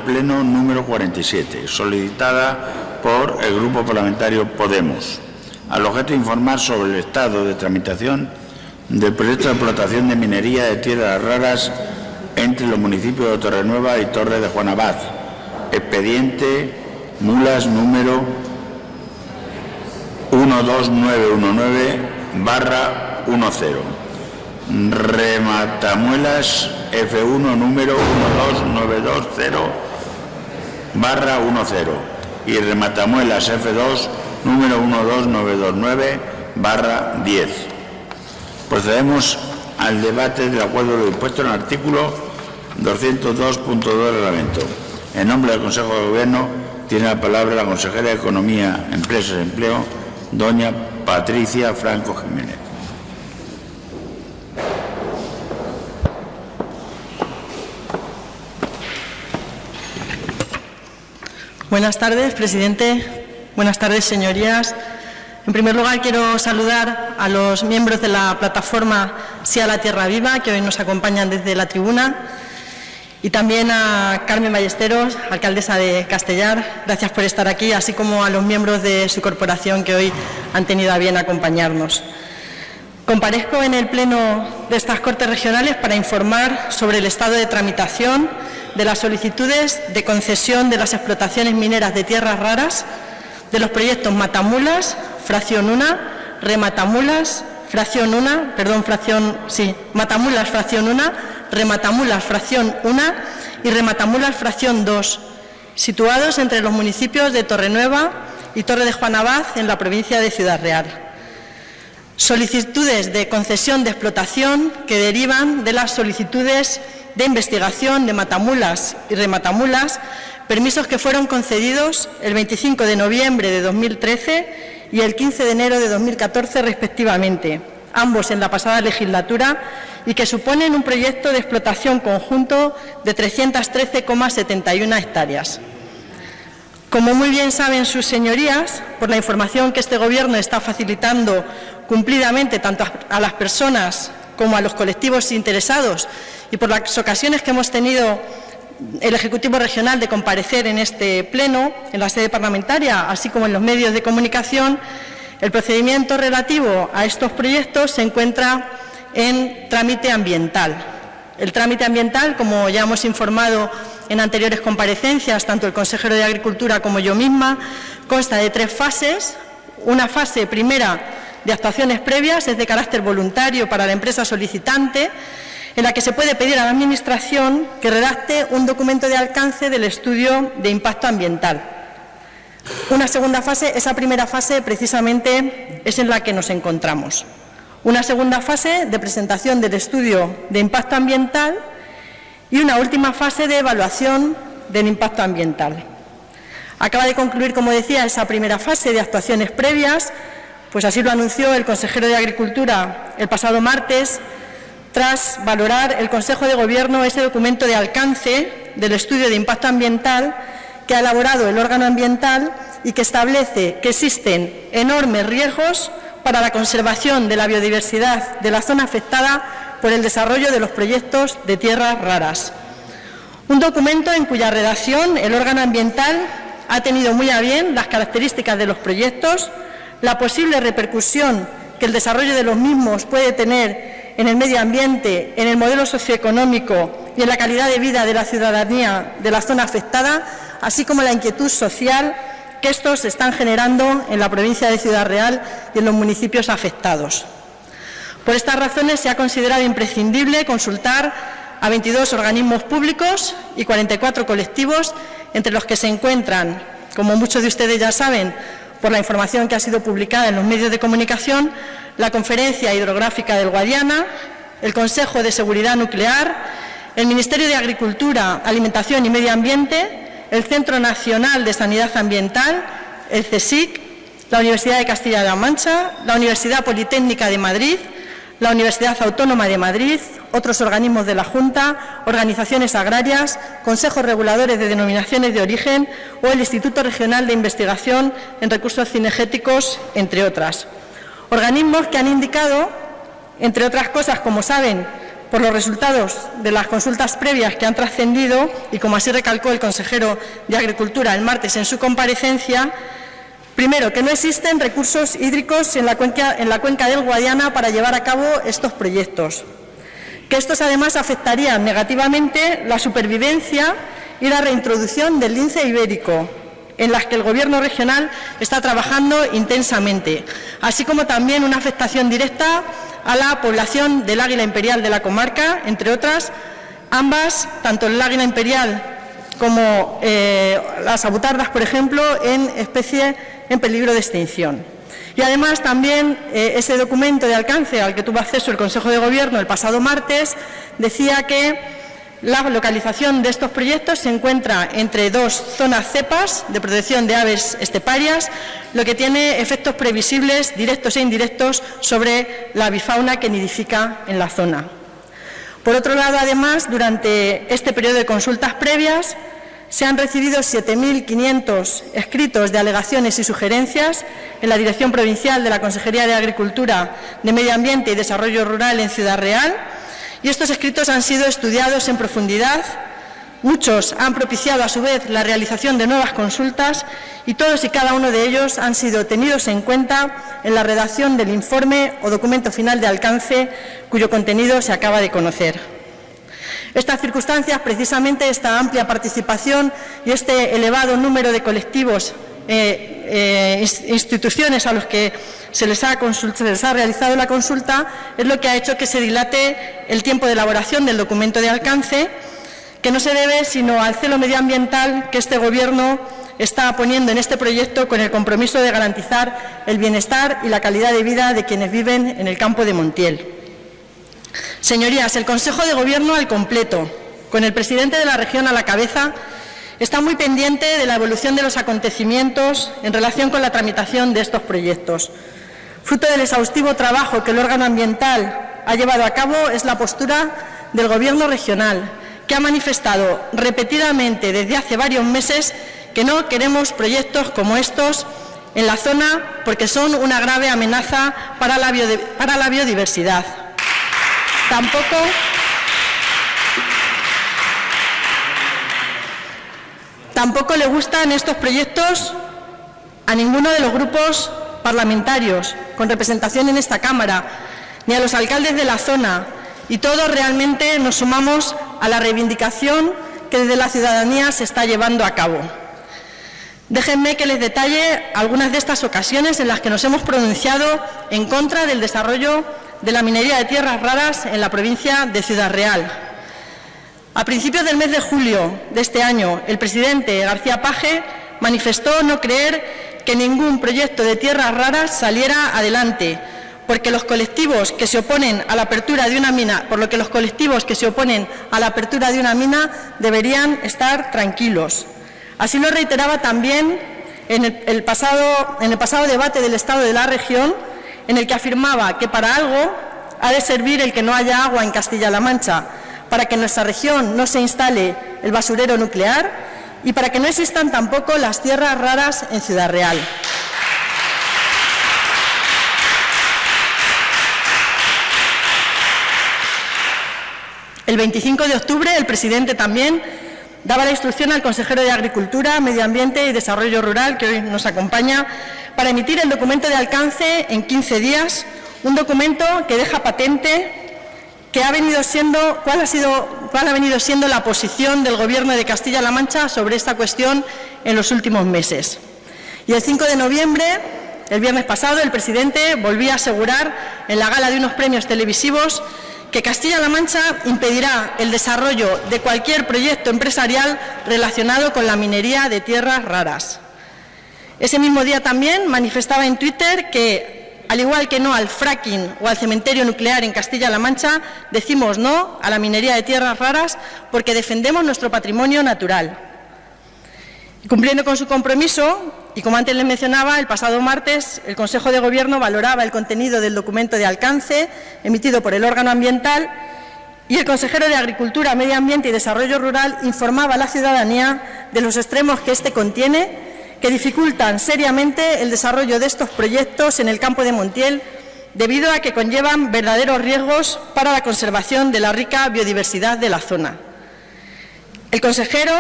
Pleno número 47, solicitada por el Grupo Parlamentario Podemos, al objeto de informar sobre el estado de tramitación del proyecto de explotación de minería de tierras raras entre los municipios de Torrenueva y Torre de Juan Abad, expediente mulas número 12919/10, rematamuelas F1 número 12920/10 y rematamuelas F2 número 12929/10. Procedemos al debate del acuerdo de lo dispuesto en el artículo 202.2 del reglamento. En nombre del Consejo de Gobierno tiene la palabra la consejera de Economía, Empresas y Empleo, doña Patricia Franco Jiménez. Buenas tardes, presidente. Buenas tardes, señorías. En primer lugar, quiero saludar a los miembros de la plataforma Sí a la Tierra Viva, que hoy nos acompañan desde la tribuna, y también a Carmen Ballesteros, alcaldesa de Castellar. Gracias por estar aquí, así como a los miembros de su corporación que hoy han tenido a bien acompañarnos. Comparezco en el Pleno de estas Cortes Regionales para informar sobre el estado de tramitación de las solicitudes de concesión de las explotaciones mineras de tierras raras de los proyectos Matamulas, fracción 1, Rematamulas, fracción 1, Matamulas, fracción 1, Rematamulas, fracción 1 y Rematamulas, fracción 2, situados entre los municipios de Torrenueva y Torre de Juan Abad, en la provincia de Ciudad Real. Solicitudes de concesión de explotación que derivan de las solicitudes de investigación de Matamulas y Rematamulas, permisos que fueron concedidos el 25 de noviembre de 2013 y el 15 de enero de 2014 respectivamente, ambos en la pasada legislatura, y que suponen un proyecto de explotación conjunto de 313,71 hectáreas. Como muy bien saben sus señorías, por la información que este Gobierno está facilitando cumplidamente tanto a las personas como a los colectivos interesados, y por las ocasiones que hemos tenido el Ejecutivo Regional de comparecer en este Pleno, en la sede parlamentaria, así como en los medios de comunicación, el procedimiento relativo a estos proyectos se encuentra en trámite ambiental. El trámite ambiental, como ya hemos informado en anteriores comparecencias, tanto el consejero de Agricultura como yo misma, consta de 3 fases. Una fase primera de actuaciones previas es de carácter voluntario para la empresa solicitante, en la que se puede pedir a la Administración que redacte un documento de alcance del estudio de impacto ambiental. Una segunda fase, esa primera fase precisamente es en la que nos encontramos. Una segunda fase de presentación del estudio de impacto ambiental y una última fase de evaluación del impacto ambiental. Acaba de concluir, como decía, esa primera fase de actuaciones previas, pues así lo anunció el consejero de Agricultura el pasado martes, tras valorar el Consejo de Gobierno ese documento de alcance del estudio de impacto ambiental que ha elaborado el órgano ambiental y que establece que existen enormes riesgos para la conservación de la biodiversidad de la zona afectada por el desarrollo de los proyectos de tierras raras. Un documento en cuya redacción el órgano ambiental ha tenido muy a bien las características de los proyectos, la posible repercusión que el desarrollo de los mismos puede tener en el medio ambiente, en el modelo socioeconómico y en la calidad de vida de la ciudadanía de la zona afectada, así como la inquietud social que estos están generando en la provincia de Ciudad Real y en los municipios afectados. Por estas razones se ha considerado imprescindible consultar a 22 organismos públicos y 44 colectivos, entre los que se encuentran, como muchos de ustedes ya saben, por la información que ha sido publicada en los medios de comunicación, la Conferencia Hidrográfica del Guadiana, el Consejo de Seguridad Nuclear, el Ministerio de Agricultura, Alimentación y Medio Ambiente, el Centro Nacional de Sanidad Ambiental, el CSIC, la Universidad de Castilla-La Mancha, la Universidad Politécnica de Madrid, la Universidad Autónoma de Madrid, otros organismos de la Junta, organizaciones agrarias, consejos reguladores de denominaciones de origen o el Instituto Regional de Investigación en Recursos Cinegéticos, entre otras. Organismos que han indicado, entre otras cosas, como saben, por los resultados de las consultas previas que han trascendido y como así recalcó el consejero de Agricultura el martes en su comparecencia, primero, que no existen recursos hídricos en la cuenca del Guadiana para llevar a cabo estos proyectos, que estos además afectarían negativamente la supervivencia y la reintroducción del lince ibérico, en las que el Gobierno regional está trabajando intensamente, así como también una afectación directa a la población del águila imperial de la comarca, entre otras, ambas, tanto el águila imperial como las abutardas, por ejemplo, en especie en peligro de extinción. Y además también ese documento de alcance al que tuvo acceso el Consejo de Gobierno el pasado martes decía que la localización de estos proyectos se encuentra entre dos zonas cepas de protección de aves esteparias, lo que tiene efectos previsibles directos e indirectos sobre la avifauna que nidifica en la zona. Por otro lado, además, durante este periodo de consultas previas se han recibido 7.500 escritos de alegaciones y sugerencias en la Dirección Provincial de la Consejería de Agricultura, de Medio Ambiente y Desarrollo Rural en Ciudad Real, y estos escritos han sido estudiados en profundidad. Muchos han propiciado a su vez la realización de nuevas consultas y todos y cada uno de ellos han sido tenidos en cuenta en la redacción del informe o documento final de alcance cuyo contenido se acaba de conocer. Estas circunstancias, precisamente esta amplia participación y este elevado número de colectivos, instituciones a los que se les ha realizado la consulta, es lo que ha hecho que se dilate el tiempo de elaboración del documento de alcance, que no se debe sino al celo medioambiental que este Gobierno está poniendo en este proyecto con el compromiso de garantizar el bienestar y la calidad de vida de quienes viven en el campo de Montiel. Señorías, el Consejo de Gobierno al completo, con el presidente de la región a la cabeza, está muy pendiente de la evolución de los acontecimientos en relación con la tramitación de estos proyectos. Fruto del exhaustivo trabajo que el órgano ambiental ha llevado a cabo es la postura del Gobierno regional, que ha manifestado repetidamente desde hace varios meses que no queremos proyectos como estos en la zona porque son una grave amenaza para la biodiversidad. Tampoco le gustan estos proyectos a ninguno de los grupos parlamentarios con representación en esta Cámara, ni a los alcaldes de la zona, y todos realmente nos sumamos a la reivindicación que desde la ciudadanía se está llevando a cabo. Déjenme que les detalle algunas de estas ocasiones en las que nos hemos pronunciado en contra del desarrollo de la minería de tierras raras en la provincia de Ciudad Real. A principios del mes de julio de este año, el presidente García Page manifestó no creer que ningún proyecto de tierras raras saliera adelante, porque los colectivos que se oponen a la apertura de una mina, deberían estar tranquilos. Así lo reiteraba también en el pasado debate del Estado de la región, en el que afirmaba que para algo ha de servir el que no haya agua en Castilla-La Mancha, para que en nuestra región no se instale el basurero nuclear y para que no existan tampoco las tierras raras en Ciudad Real. El 25 de octubre el presidente también daba la instrucción al consejero de Agricultura, Medio Ambiente y Desarrollo Rural, que hoy nos acompaña, para emitir el documento de alcance en 15 días, un documento que deja patente cuál ha venido siendo la posición del Gobierno de Castilla-La Mancha sobre esta cuestión en los últimos meses. Y el 5 de noviembre, el viernes pasado, el presidente volvía a asegurar en la gala de unos premios televisivos que Castilla-La Mancha impedirá el desarrollo de cualquier proyecto empresarial relacionado con la minería de tierras raras. Ese mismo día también manifestaba en Twitter que, al igual que no al fracking o al cementerio nuclear en Castilla-La Mancha, decimos no a la minería de tierras raras porque defendemos nuestro patrimonio natural. Y cumpliendo con su compromiso, y como antes les mencionaba, el pasado martes el Consejo de Gobierno valoraba el contenido del documento de alcance emitido por el órgano ambiental y el consejero de Agricultura, Medio Ambiente y Desarrollo Rural informaba a la ciudadanía de los extremos que este contiene, que dificultan seriamente el desarrollo de estos proyectos en el campo de Montiel debido a que conllevan verdaderos riesgos para la conservación de la rica biodiversidad de la zona. El consejero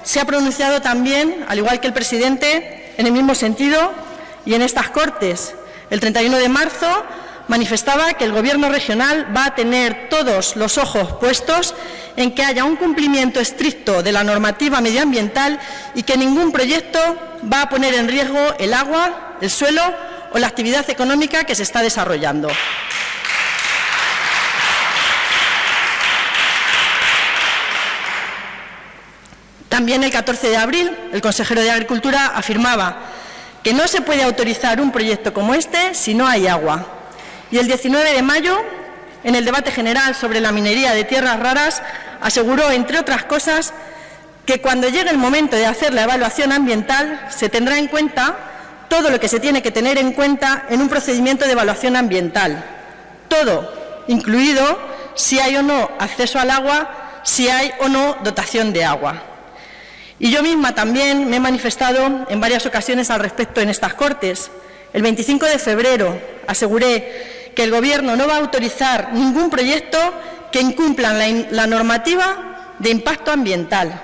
se ha pronunciado también, al igual que el presidente, en el mismo sentido y en estas Cortes. El 31 de marzo manifestaba que el Gobierno regional va a tener todos los ojos puestos en que haya un cumplimiento estricto de la normativa medioambiental y que ningún proyecto va a poner en riesgo el agua, el suelo o la actividad económica que se está desarrollando. También el 14 de abril, el consejero de Agricultura afirmaba que no se puede autorizar un proyecto como este si no hay agua. Y el 19 de mayo, en el debate general sobre la minería de tierras raras, aseguró, entre otras cosas, que cuando llegue el momento de hacer la evaluación ambiental se tendrá en cuenta todo lo que se tiene que tener en cuenta en un procedimiento de evaluación ambiental. Todo, incluido si hay o no acceso al agua, si hay o no dotación de agua. Y yo misma también me he manifestado en varias ocasiones al respecto en estas Cortes. El 25 de febrero aseguré que el Gobierno no va a autorizar ningún proyecto que incumpla la normativa de impacto ambiental.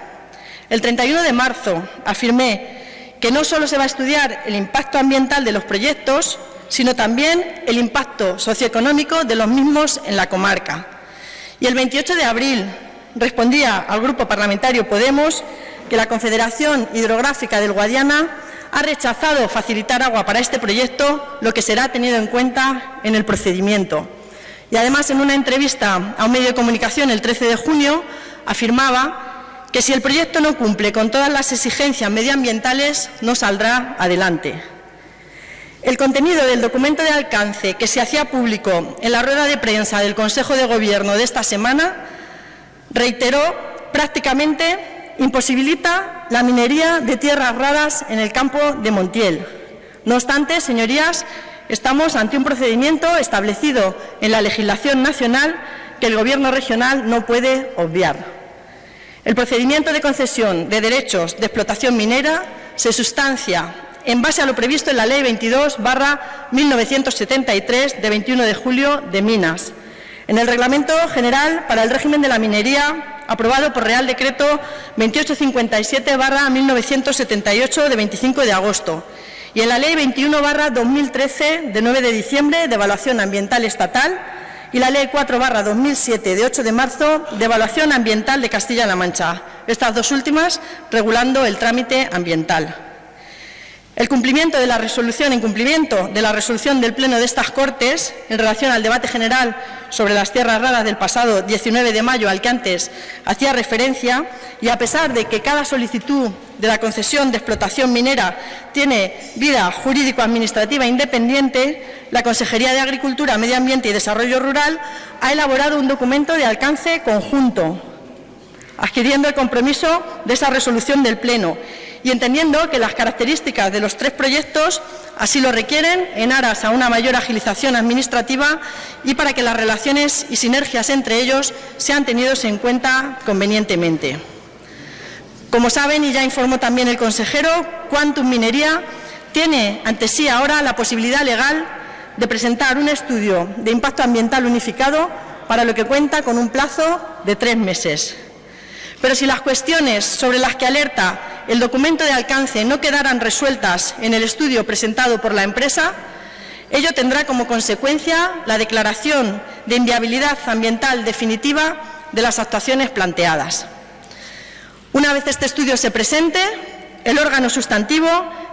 El 31 de marzo afirmé que no solo se va a estudiar el impacto ambiental de los proyectos, sino también el impacto socioeconómico de los mismos en la comarca. Y el 28 de abril respondía al Grupo Parlamentario Podemos que la Confederación Hidrográfica del Guadiana ha rechazado facilitar agua para este proyecto, lo que será tenido en cuenta en el procedimiento. Y además, en una entrevista a un medio de comunicación el 13 de junio, afirmaba que si el proyecto no cumple con todas las exigencias medioambientales, no saldrá adelante. El contenido del documento de alcance que se hacía público en la rueda de prensa del Consejo de Gobierno de esta semana reiteró prácticamente imposibilita la minería de tierras raras en el campo de Montiel. No obstante, señorías, estamos ante un procedimiento establecido en la legislación nacional que el Gobierno regional no puede obviar. El procedimiento de concesión de derechos de explotación minera se sustancia en base a lo previsto en la Ley 22/1973 de 21 de julio de Minas, en el Reglamento General para el Régimen de la Minería, aprobado por Real Decreto 2857/1978 de 25 de agosto, y en la Ley 21/2013 de 9 de diciembre de Evaluación Ambiental Estatal y la Ley 4/2007 de 8 de marzo de Evaluación Ambiental de Castilla-La Mancha, estas dos últimas regulando el trámite ambiental. El cumplimiento de la resolución, en cumplimiento de la resolución del Pleno de estas Cortes en relación al debate general sobre las tierras raras del pasado 19 de mayo al que antes hacía referencia, y a pesar de que cada solicitud de la concesión de explotación minera tiene vida jurídico-administrativa independiente, la Consejería de Agricultura, Medio Ambiente y Desarrollo Rural ha elaborado un documento de alcance conjunto, adquiriendo el compromiso de esa resolución del Pleno y entendiendo que las características de los tres proyectos así lo requieren en aras a una mayor agilización administrativa y para que las relaciones y sinergias entre ellos sean tenidos en cuenta convenientemente. Como saben, y ya informó también el consejero, Quantum Minería tiene ante sí ahora la posibilidad legal de presentar un estudio de impacto ambiental unificado, para lo que cuenta con un plazo de 3 meses. Pero si las cuestiones sobre las que alerta el documento de alcance no quedaran resueltas en el estudio presentado por la empresa, ello tendrá como consecuencia la declaración de inviabilidad ambiental definitiva de las actuaciones planteadas. Una vez este estudio se presente, el órgano sustantivo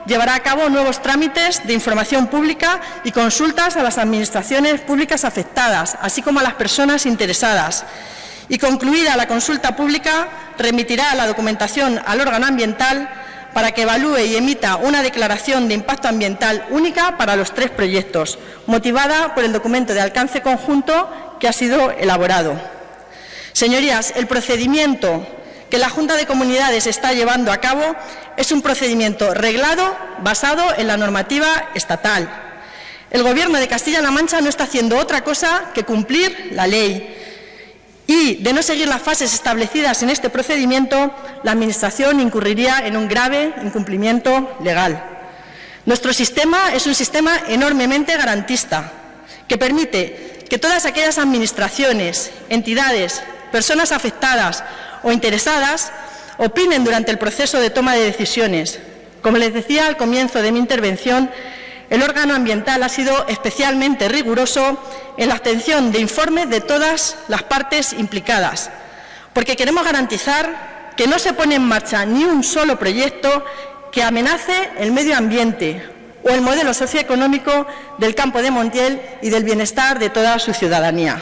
llevará a cabo nuevos trámites de información pública y consultas a las administraciones públicas afectadas, así como a las personas interesadas. Y concluida la consulta pública, remitirá la documentación al órgano ambiental para que evalúe y emita una declaración de impacto ambiental única para los 3 proyectos, motivada por el documento de alcance conjunto que ha sido elaborado. Señorías, el procedimiento que la Junta de Comunidades está llevando a cabo es un procedimiento reglado basado en la normativa estatal. El Gobierno de Castilla-La Mancha no está haciendo otra cosa que cumplir la ley. Y, de no seguir las fases establecidas en este procedimiento, la Administración incurriría en un grave incumplimiento legal. Nuestro sistema es un sistema enormemente garantista. que permite que todas aquellas administraciones, entidades, personas afectadas o interesadas opinen durante el proceso de toma de decisiones. Como les decía al comienzo de mi intervención, el órgano ambiental ha sido especialmente riguroso en la obtención de informes de todas las partes implicadas, porque queremos garantizar que no se pone en marcha ni un solo proyecto que amenace el medio ambiente o el modelo socioeconómico del Campo de Montiel y del bienestar de toda su ciudadanía.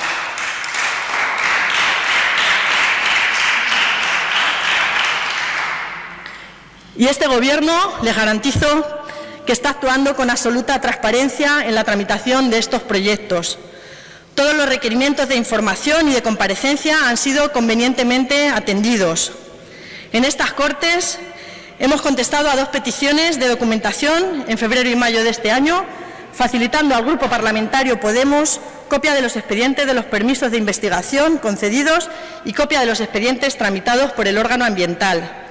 Y este Gobierno, les garantizo, que está actuando con absoluta transparencia en la tramitación de estos proyectos. Todos los requerimientos de información y de comparecencia han sido convenientemente atendidos. En estas Cortes hemos contestado a 2 peticiones de documentación en febrero y mayo de este año, facilitando al Grupo Parlamentario Podemos copia de los expedientes de los permisos de investigación concedidos y copia de los expedientes tramitados por el órgano ambiental.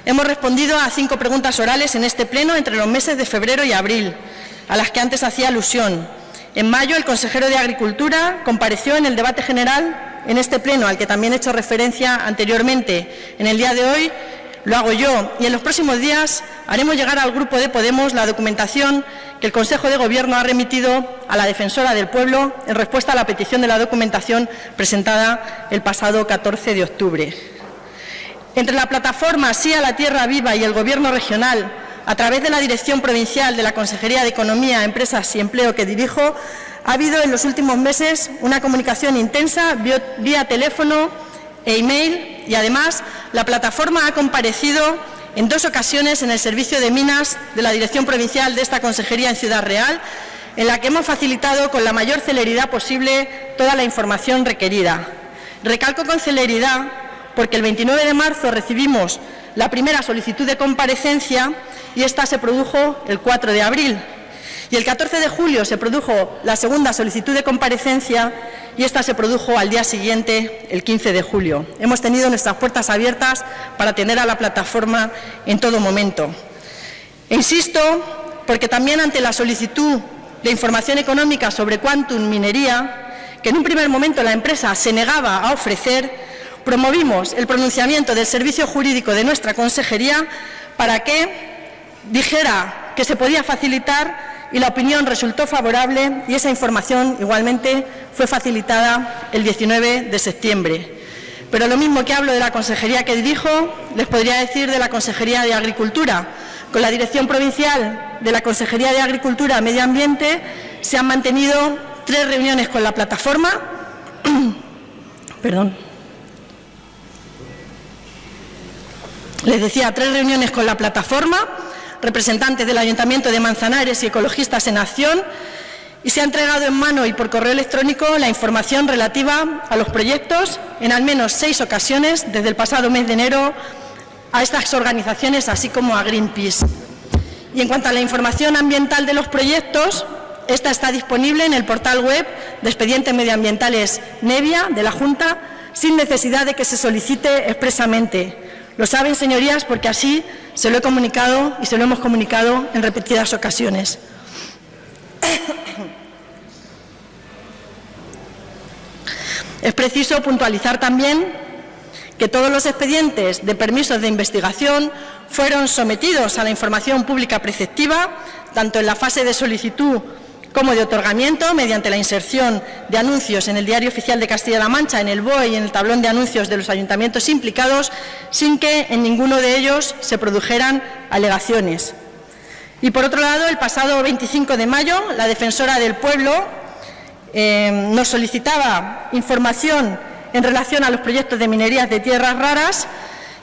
Hemos respondido a 5 preguntas orales en este Pleno entre los meses de febrero y abril, a las que antes hacía alusión. En mayo, el consejero de Agricultura compareció en el debate general en este Pleno, al que también he hecho referencia anteriormente. En el día de hoy lo hago yo y en los próximos días haremos llegar al Grupo de Podemos la documentación que el Consejo de Gobierno ha remitido a la Defensora del Pueblo en respuesta a la petición de la documentación presentada el pasado 14 de octubre. Entre la plataforma Sí a la Tierra Viva y el Gobierno regional, a través de la Dirección Provincial de la Consejería de Economía, Empresas y Empleo que dirijo, ha habido en los últimos meses una comunicación intensa vía teléfono e email y, además, la plataforma ha comparecido en 2 ocasiones en el Servicio de Minas de la Dirección Provincial de esta Consejería en Ciudad Real, en la que hemos facilitado con la mayor celeridad posible toda la información requerida. Recalco con celeridad porque el 29 de marzo recibimos la primera solicitud de comparecencia y esta se produjo el 4 de abril. Y el 14 de julio se produjo la segunda solicitud de comparecencia y esta se produjo al día siguiente, el 15 de julio. Hemos tenido nuestras puertas abiertas para atender a la plataforma en todo momento. E insisto, porque también ante la solicitud de información económica sobre Quantum Minería, que en un primer momento la empresa se negaba a ofrecer, promovimos el pronunciamiento del Servicio Jurídico de nuestra Consejería para que dijera que se podía facilitar y la opinión resultó favorable y esa información igualmente fue facilitada el 19 de septiembre. Pero lo mismo que hablo de la Consejería que dirijo, les podría decir de la Consejería de Agricultura. Con la Dirección Provincial de la Consejería de Agricultura y Medio Ambiente se han mantenido 3 reuniones con la plataforma. Les decía, 3 reuniones con la plataforma, representantes del Ayuntamiento de Manzanares y ecologistas en acción, y se ha entregado en mano y por correo electrónico la información relativa a los proyectos en al menos 6 ocasiones desde el pasado mes de enero a estas organizaciones, así como a Greenpeace. Y en cuanto a la información ambiental de los proyectos, esta está disponible en el portal web de expedientes medioambientales Nevia de la Junta, sin necesidad de que se solicite expresamente. Lo saben, señorías, porque así se lo he comunicado y se lo hemos comunicado en repetidas ocasiones. Es preciso puntualizar también que todos los expedientes de permisos de investigación fueron sometidos a la información pública preceptiva, tanto en la fase de solicitud como de otorgamiento, mediante la inserción de anuncios en el Diario Oficial de Castilla-La Mancha, en el BOE y en el tablón de anuncios de los ayuntamientos implicados, sin que en ninguno de ellos se produjeran alegaciones. Y, por otro lado, el pasado 25 de mayo, la Defensora del Pueblo nos solicitaba información en relación a los proyectos de minerías de tierras raras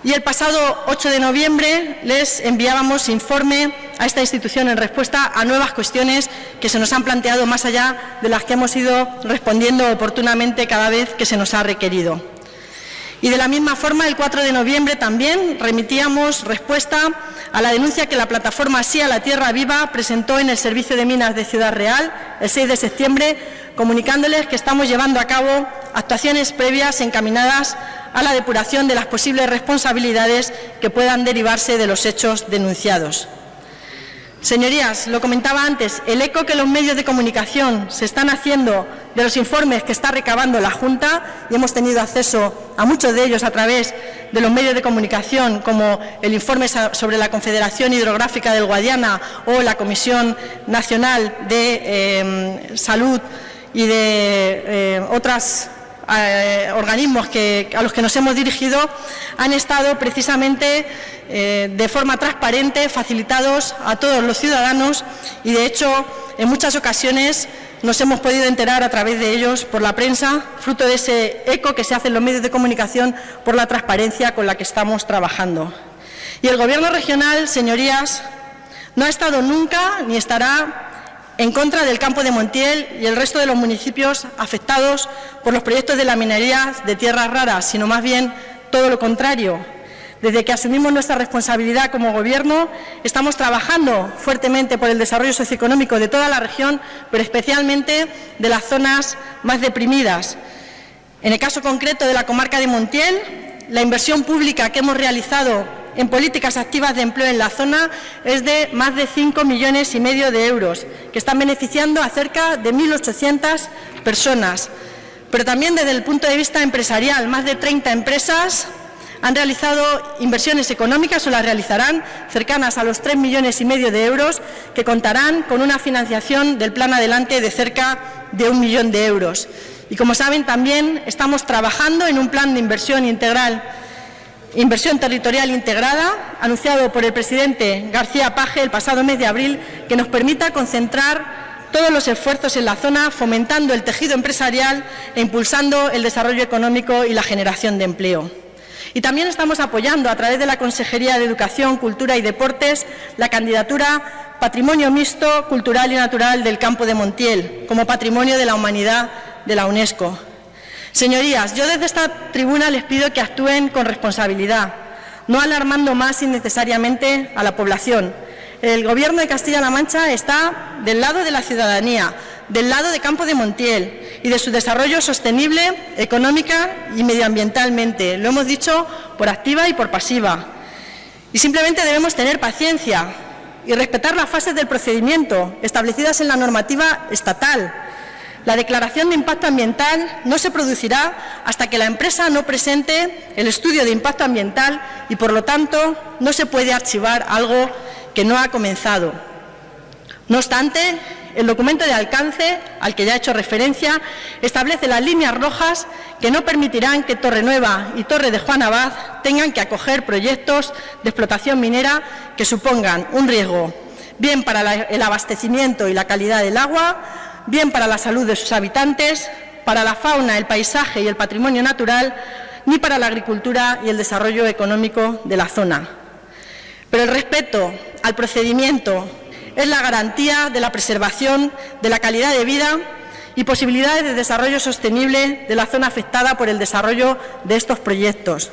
y el pasado 8 de noviembre les enviábamos informe a esta institución en respuesta a nuevas cuestiones que se nos han planteado más allá de las que hemos ido respondiendo oportunamente cada vez que se nos ha requerido. Y de la misma forma, el 4 de noviembre también remitíamos respuesta a la denuncia que la plataforma Sí a la Tierra Viva presentó en el Servicio de Minas de Ciudad Real el 6 de septiembre, comunicándoles que estamos llevando a cabo actuaciones previas encaminadas a la depuración de las posibles responsabilidades que puedan derivarse de los hechos denunciados. Señorías, lo comentaba antes, el eco que los medios de comunicación se están haciendo de los informes que está recabando la Junta, y hemos tenido acceso a muchos de ellos a través de los medios de comunicación, como el informe sobre la Confederación Hidrográfica del Guadiana o la Comisión Nacional de Salud y de otros organismos a los que nos hemos dirigido, han estado precisamente de forma transparente, facilitados a todos los ciudadanos y, de hecho, en muchas ocasiones nos hemos podido enterar a través de ellos por la prensa, fruto de ese eco que se hace en los medios de comunicación por la transparencia con la que estamos trabajando. Y el Gobierno regional, señorías, no ha estado nunca ni estará en contra del Campo de Montiel y el resto de los municipios afectados por los proyectos de la minería de tierras raras, sino más bien todo lo contrario. Desde que asumimos nuestra responsabilidad como Gobierno, estamos trabajando fuertemente por el desarrollo socioeconómico de toda la región, pero especialmente de las zonas más deprimidas. En el caso concreto de la comarca de Montiel, la inversión pública que hemos realizado en políticas activas de empleo en la zona es de más de 5,5 millones de euros, que están beneficiando a cerca de 1.800 personas. Pero también desde el punto de vista empresarial, más de 30 empresas han realizado inversiones económicas o las realizarán cercanas a los 3,5 millones de euros, que contarán con una financiación del Plan Adelante de cerca de 1 millón de euros. Y como saben, también estamos trabajando en un plan de inversión territorial integrada, anunciado por el presidente García Page el pasado mes de abril, que nos permita concentrar todos los esfuerzos en la zona, fomentando el tejido empresarial e impulsando el desarrollo económico y la generación de empleo. Y también estamos apoyando, a través de la Consejería de Educación, Cultura y Deportes, la candidatura Patrimonio Mixto, Cultural y Natural del Campo de Montiel, como Patrimonio de la Humanidad de la UNESCO. Señorías, yo desde esta tribuna les pido que actúen con responsabilidad, no alarmando más innecesariamente a la población. El Gobierno de Castilla-La Mancha está del lado de la ciudadanía, del lado de Campo de Montiel y de su desarrollo sostenible, económica y medioambientalmente. Lo hemos dicho por activa y por pasiva. Y simplemente debemos tener paciencia y respetar las fases del procedimiento establecidas en la normativa estatal. La declaración de impacto ambiental no se producirá hasta que la empresa no presente el estudio de impacto ambiental y, por lo tanto, no se puede archivar algo que no ha comenzado. No obstante, el documento de alcance, al que ya he hecho referencia, establece las líneas rojas que no permitirán que Torrenueva y Torre de Juan Abad tengan que acoger proyectos de explotación minera que supongan un riesgo bien para el abastecimiento y la calidad del agua, bien para la salud de sus habitantes, para la fauna, el paisaje y el patrimonio natural, ni para la agricultura y el desarrollo económico de la zona. Pero el respeto al procedimiento es la garantía de la preservación de la calidad de vida y posibilidades de desarrollo sostenible de la zona afectada por el desarrollo de estos proyectos.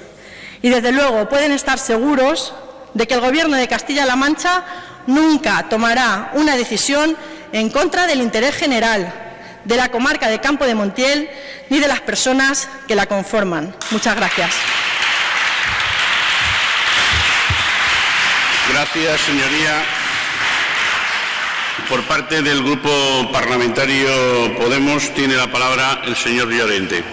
Y, desde luego, pueden estar seguros de que el Gobierno de Castilla-La Mancha nunca tomará una decisión en contra del interés general de la comarca de Campo de Montiel ni de las personas que la conforman. Muchas gracias. Gracias, señoría. Por parte del Grupo Parlamentario Podemos tiene la palabra el señor Llorente.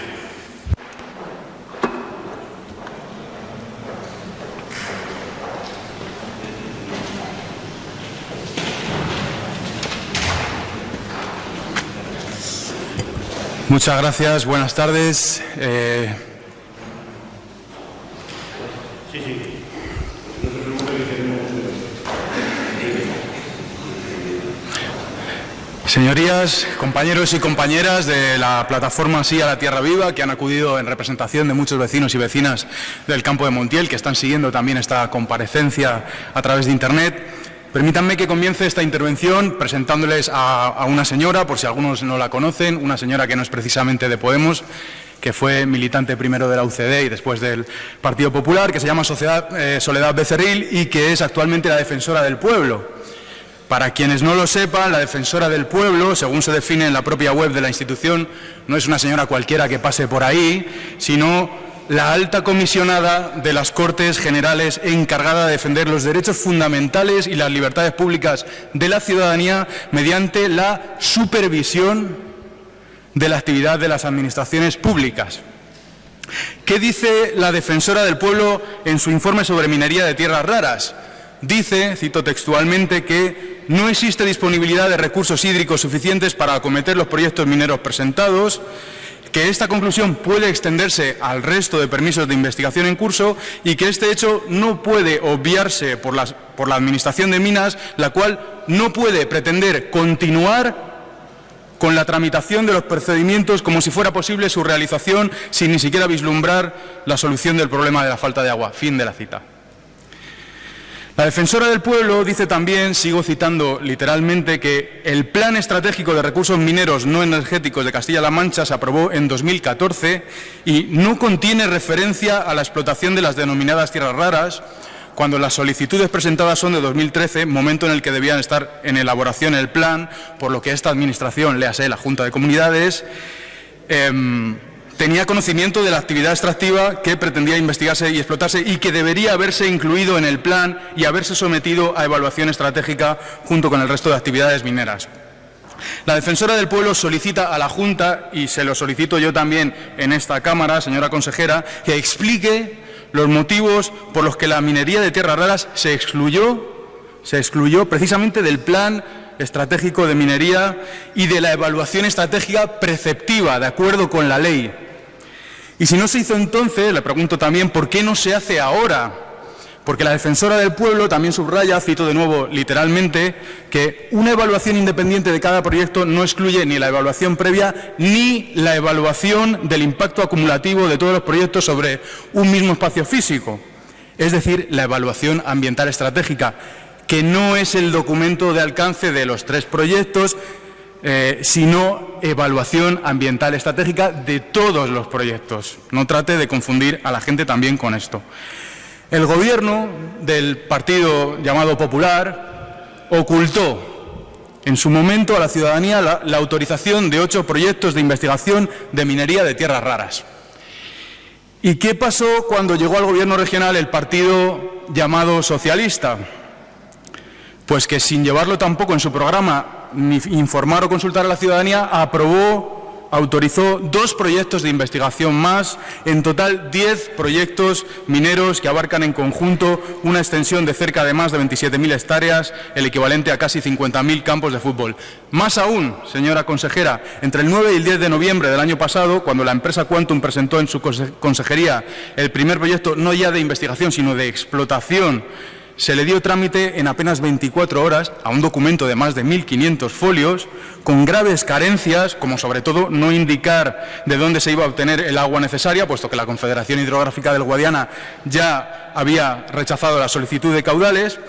Muchas gracias, buenas tardes. Señorías, compañeros y compañeras de la plataforma Sí a la Tierra Viva, que han acudido en representación de muchos vecinos y vecinas del Campo de Montiel, que están siguiendo también esta comparecencia a través de Internet, permítanme que comience esta intervención presentándoles a una señora, por si algunos no la conocen, una señora que no es precisamente de Podemos, que fue militante primero de la UCD y después del Partido Popular, que se llama Soledad Becerril y que es actualmente la defensora del pueblo. Para quienes no lo sepan, la defensora del pueblo, según se define en la propia web de la institución, no es una señora cualquiera que pase por ahí, sino la alta comisionada de las Cortes Generales encargada de defender los derechos fundamentales y las libertades públicas de la ciudadanía mediante la supervisión de la actividad de las administraciones públicas. ¿Qué dice la Defensora del Pueblo en su informe sobre minería de tierras raras? Dice, cito textualmente, que no existe disponibilidad de recursos hídricos suficientes para acometer los proyectos mineros presentados, que esta conclusión puede extenderse al resto de permisos de investigación en curso y que este hecho no puede obviarse por la Administración de Minas, la cual no puede pretender continuar con la tramitación de los procedimientos como si fuera posible su realización sin ni siquiera vislumbrar la solución del problema de la falta de agua. Fin de la cita. La Defensora del Pueblo dice también, sigo citando literalmente, que el Plan Estratégico de Recursos Mineros No Energéticos de Castilla-La Mancha se aprobó en 2014 y no contiene referencia a la explotación de las denominadas tierras raras, cuando las solicitudes presentadas son de 2013, momento en el que debían estar en elaboración el plan, por lo que esta Administración, léase la Junta de Comunidades, tenía conocimiento de la actividad extractiva que pretendía investigarse y explotarse y que debería haberse incluido en el plan y haberse sometido a evaluación estratégica junto con el resto de actividades mineras. La Defensora del Pueblo solicita a la Junta, y se lo solicito yo también en esta Cámara, señora consejera, que explique los motivos por los que la minería de tierras raras se excluyó precisamente del plan estratégico de minería y de la evaluación estratégica preceptiva, de acuerdo con la ley. Y si no se hizo entonces, le pregunto también, ¿por qué no se hace ahora? Porque la Defensora del Pueblo también subraya, cito de nuevo literalmente, que una evaluación independiente de cada proyecto no excluye ni la evaluación previa ni la evaluación del impacto acumulativo de todos los proyectos sobre un mismo espacio físico. Es decir, la evaluación ambiental estratégica, que no es el documento de alcance de los 3 proyectos, sino evaluación ambiental estratégica de todos los proyectos. No trate de confundir a la gente también con esto. El Gobierno del partido llamado Popular ocultó en su momento a la ciudadanía la autorización de 8 proyectos de investigación de minería de tierras raras. ¿Y qué pasó cuando llegó al Gobierno regional el partido llamado Socialista? Pues que sin llevarlo tampoco en su programa ni informar o consultar a la ciudadanía, autorizó 2 proyectos de investigación más, en total 10 proyectos mineros que abarcan en conjunto una extensión de cerca de más de 27.000 hectáreas, el equivalente a casi 50.000 campos de fútbol. Más aún, señora consejera, entre el 9 y el 10 de noviembre del año pasado, cuando la empresa Quantum presentó en su consejería el primer proyecto no ya de investigación, sino de explotación, se le dio trámite en apenas 24 horas a un documento de más de 1.500 folios, con graves carencias, como sobre todo no indicar de dónde se iba a obtener el agua necesaria, puesto que la Confederación Hidrográfica del Guadiana ya había rechazado la solicitud de caudales.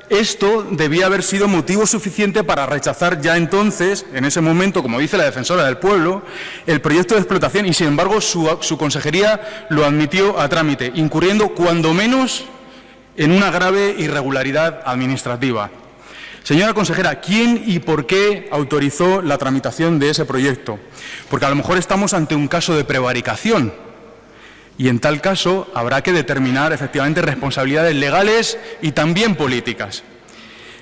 Esto debía haber sido motivo suficiente para rechazar ya entonces, en ese momento, como dice la Defensora del Pueblo, el proyecto de explotación y, sin embargo, su consejería lo admitió a trámite, incurriendo cuando menos en una grave irregularidad administrativa. Señora consejera, ¿quién y por qué autorizó la tramitación de ese proyecto? Porque a lo mejor estamos ante un caso de prevaricación y en tal caso habrá que determinar efectivamente responsabilidades legales y también políticas.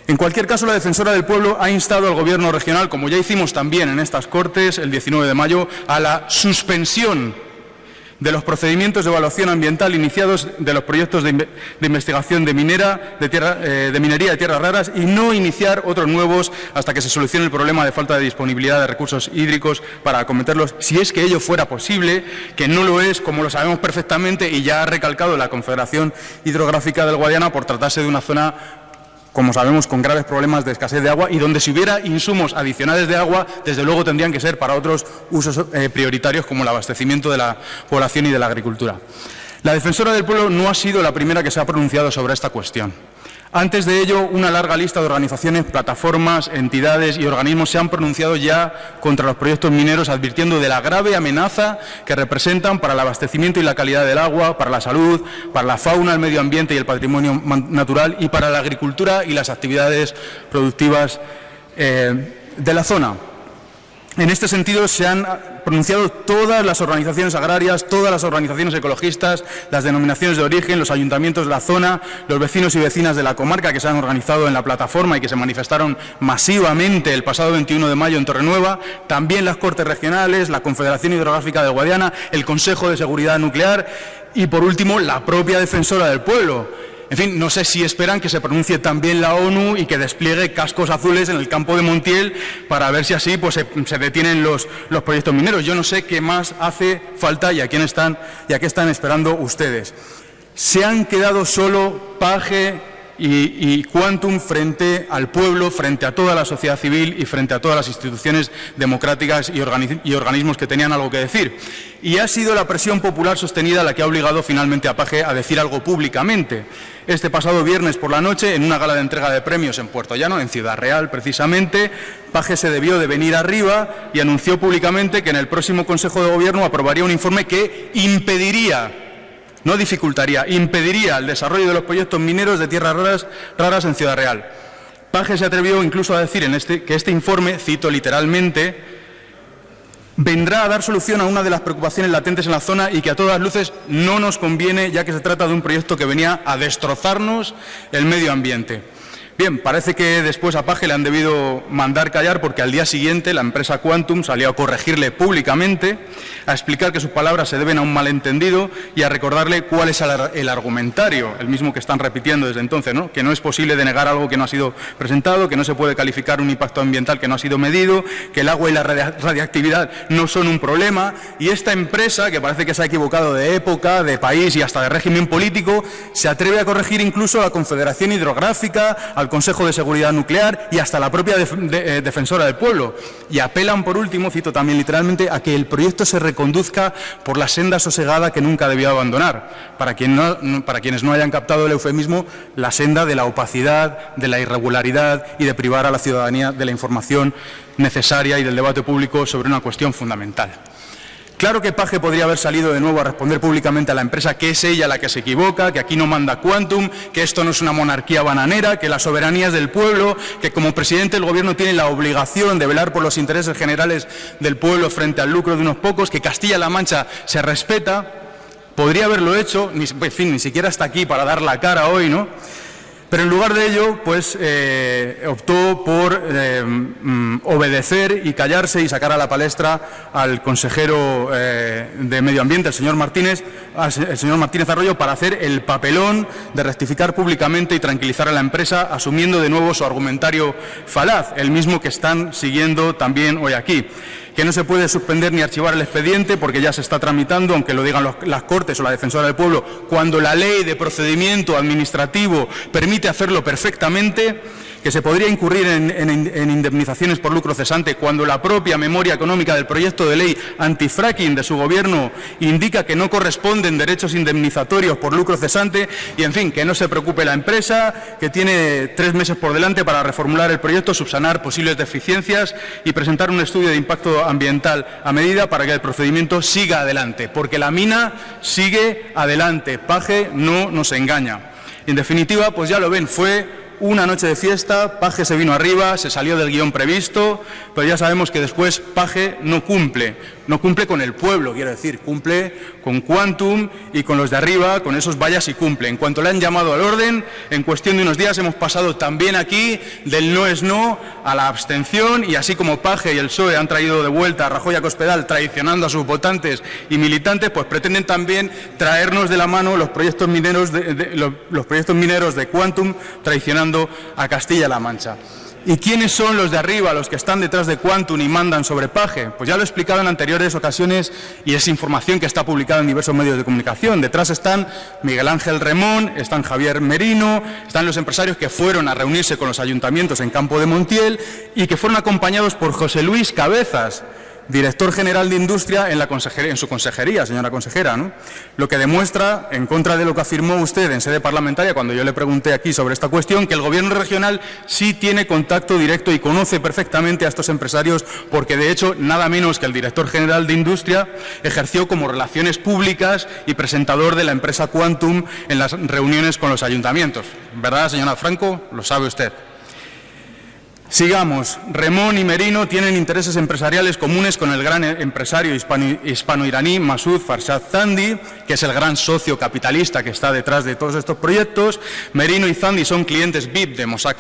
En cualquier caso, la Defensora del Pueblo ha instado al Gobierno regional, como ya hicimos también en estas Cortes el 19 de mayo, a la suspensión de los procedimientos de evaluación ambiental iniciados de los proyectos de investigación de minería de tierras raras y no iniciar otros nuevos hasta que se solucione el problema de falta de disponibilidad de recursos hídricos para acometerlos, si es que ello fuera posible, que no lo es, como lo sabemos perfectamente, y ya ha recalcado la Confederación Hidrográfica del Guadiana, por tratarse de una zona, como sabemos, con graves problemas de escasez de agua y donde si hubiera insumos adicionales de agua, desde luego tendrían que ser para otros usos prioritarios como el abastecimiento de la población y de la agricultura. La Defensora del Pueblo no ha sido la primera que se ha pronunciado sobre esta cuestión. Antes de ello, una larga lista de organizaciones, plataformas, entidades y organismos se han pronunciado ya contra los proyectos mineros, advirtiendo de la grave amenaza que representan para el abastecimiento y la calidad del agua, para la salud, para la fauna, el medio ambiente y el patrimonio natural y para la agricultura y las actividades productivas de la zona. En este sentido se han pronunciado todas las organizaciones agrarias, todas las organizaciones ecologistas, las denominaciones de origen, los ayuntamientos de la zona, los vecinos y vecinas de la comarca que se han organizado en la plataforma y que se manifestaron masivamente el pasado 21 de mayo en Torrenueva, también las Cortes Regionales, la Confederación Hidrográfica del Guadiana, el Consejo de Seguridad Nuclear y, por último, la propia Defensora del Pueblo. En fin, no sé si esperan que se pronuncie también la ONU y que despliegue cascos azules en el campo de Montiel para ver si así pues, se detienen los proyectos mineros. Yo no sé qué más hace falta y a qué están esperando ustedes. Se han quedado solo Page y Quantum frente al pueblo, frente a toda la sociedad civil y frente a todas las instituciones democráticas y organismos que tenían algo que decir. Y ha sido la presión popular sostenida la que ha obligado finalmente a Page a decir algo públicamente. Este pasado viernes por la noche, en una gala de entrega de premios en Puerto Llano, en Ciudad Real precisamente, Page se debió de venir arriba y anunció públicamente que en el próximo Consejo de Gobierno aprobaría un informe que impediría, no dificultaría, impediría el desarrollo de los proyectos mineros de tierras raras en Ciudad Real. Page se atrevió incluso a decir que este informe, cito literalmente, vendrá a dar solución a una de las preocupaciones latentes en la zona y que a todas luces no nos conviene, ya que se trata de un proyecto que venía a destrozarnos el medio ambiente. Bien, parece que después a Page le han debido mandar callar porque al día siguiente la empresa Quantum salió a corregirle públicamente, a explicar que sus palabras se deben a un malentendido y a recordarle cuál es el argumentario, el mismo que están repitiendo desde entonces, ¿no? Que no es posible denegar algo que no ha sido presentado, que no se puede calificar un impacto ambiental que no ha sido medido, que el agua y la radiactividad no son un problema, y esta empresa, que parece que se ha equivocado de época, de país y hasta de régimen político, se atreve a corregir incluso a la Confederación Hidrográfica, al Consejo de Seguridad Nuclear y hasta la propia Defensora del Pueblo. Y apelan, por último, cito también literalmente, a que el proyecto se reconduzca por la senda sosegada que nunca debió abandonar. Para quienes no hayan captado el eufemismo, la senda de la opacidad, de la irregularidad y de privar a la ciudadanía de la información necesaria y del debate público sobre una cuestión fundamental. Claro que Page podría haber salido de nuevo a responder públicamente a la empresa que es ella la que se equivoca, que aquí no manda Quantum, que esto no es una monarquía bananera, que la soberanía es del pueblo, que como presidente del Gobierno tiene la obligación de velar por los intereses generales del pueblo frente al lucro de unos pocos, que Castilla-La Mancha se respeta. Podría haberlo hecho, en fin, ni siquiera está aquí para dar la cara hoy, ¿no? Pero en lugar de ello, pues optó por obedecer y callarse y sacar a la palestra al consejero de Medio Ambiente, el señor Martínez Arroyo, para hacer el papelón de rectificar públicamente y tranquilizar a la empresa, asumiendo de nuevo su argumentario falaz, el mismo que están siguiendo también hoy aquí. Que no se puede suspender ni archivar el expediente porque ya se está tramitando, aunque lo digan las Cortes o la Defensora del Pueblo, cuando la ley de procedimiento administrativo permite hacerlo perfectamente, que se podría incurrir en indemnizaciones por lucro cesante cuando la propia memoria económica del proyecto de ley antifracking de su Gobierno indica que no corresponden derechos indemnizatorios por lucro cesante y, en fin, que no se preocupe la empresa, que tiene 3 meses por delante para reformular el proyecto, subsanar posibles deficiencias y presentar un estudio de impacto ambiental a medida para que el procedimiento siga adelante, porque la mina sigue adelante. Page no nos engaña. En definitiva, pues ya lo ven, fue una noche de fiesta, Page se vino arriba, se salió del guión previsto, pero ya sabemos que después Page no cumple con el pueblo, quiero decir, cumple con Quantum y con los de arriba, con esos vayas y cumple. En cuanto le han llamado al orden, en cuestión de unos días hemos pasado también aquí del no es no a la abstención, y así como Page y el PSOE han traído de vuelta a Rajoy a Cospedal traicionando a sus votantes y militantes, pues pretenden también traernos de la mano los proyectos mineros de Quantum traicionando a Castilla-La Mancha. ¿Y quiénes son los de arriba, los que están detrás de Quantum y mandan sobre Page? Pues ya lo he explicado en anteriores ocasiones y es información que está publicada en diversos medios de comunicación. Detrás están Miguel Ángel Remón, están Javier Merino, están los empresarios que fueron a reunirse con los ayuntamientos en Campo de Montiel y que fueron acompañados por José Luis Cabezas, director general de Industria en su consejería, señora consejera, ¿no? Lo que demuestra, en contra de lo que afirmó usted en sede parlamentaria cuando yo le pregunté aquí sobre esta cuestión, que el Gobierno regional sí tiene contacto directo y conoce perfectamente a estos empresarios, porque de hecho nada menos que el director general de Industria ejerció como relaciones públicas y presentador de la empresa Quantum en las reuniones con los ayuntamientos. ¿Verdad, señora Franco? Lo sabe usted. Sigamos. Remón y Merino tienen intereses empresariales comunes con el gran empresario hispano-iraní Masoud Farshad Zandi, que es el gran socio capitalista que está detrás de todos estos proyectos. Merino y Zandi son clientes VIP de Mossack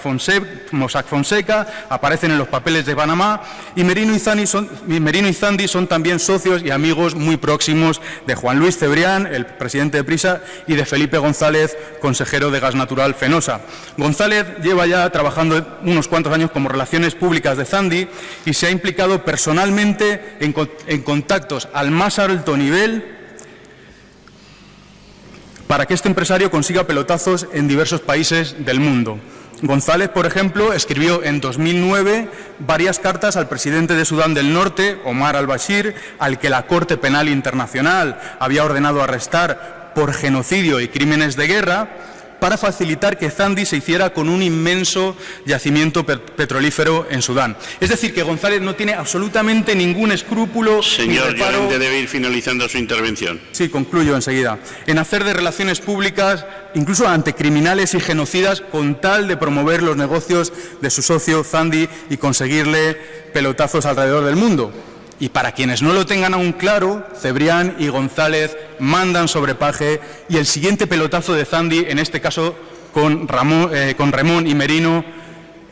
Fonseca, aparecen en los papeles de Panamá, y Merino y Zandi son también socios y amigos muy próximos de Juan Luis Cebrián, el presidente de Prisa, y de Felipe González, consejero de Gas Natural Fenosa. González lleva ya trabajando unos cuantos años como relaciones públicas de Zandi y se ha implicado personalmente en contactos al más alto nivel para que este empresario consiga pelotazos en diversos países del mundo. González, por ejemplo, escribió en 2009 varias cartas al presidente de Sudán del Norte, Omar al-Bashir, al que la Corte Penal Internacional había ordenado arrestar por genocidio y crímenes de guerra, para facilitar que Zandi se hiciera con un inmenso yacimiento petrolífero en Sudán. Es decir, que González no tiene absolutamente ningún escrúpulo. Señor Llorente, debe ir finalizando su intervención. Sí, concluyo enseguida. En hacer de relaciones públicas, incluso ante criminales y genocidas, con tal de promover los negocios de su socio Zandi y conseguirle pelotazos alrededor del mundo. Y para quienes no lo tengan aún claro, Cebrián y González mandan sobre Paje, y el siguiente pelotazo de Zandi, en este caso con Remón y Merino,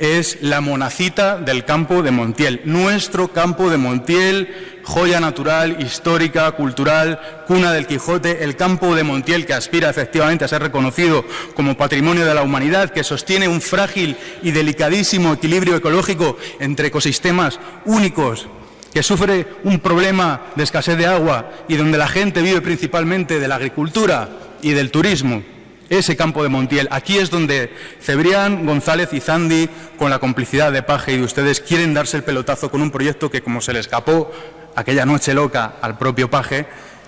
es la Monacita del campo de Montiel. Nuestro campo de Montiel, joya natural, histórica, cultural, cuna del Quijote, el campo de Montiel que aspira efectivamente a ser reconocido como patrimonio de la humanidad, que sostiene un frágil y delicadísimo equilibrio ecológico entre ecosistemas únicos, que sufre un problema de escasez de agua y donde la gente vive principalmente de la agricultura y del turismo. Ese campo de Montiel, aquí es donde Cebrián, González y Zandi, con la complicidad de Paje y de ustedes, quieren darse el pelotazo con un proyecto que, como se le escapó aquella noche loca al propio Paje,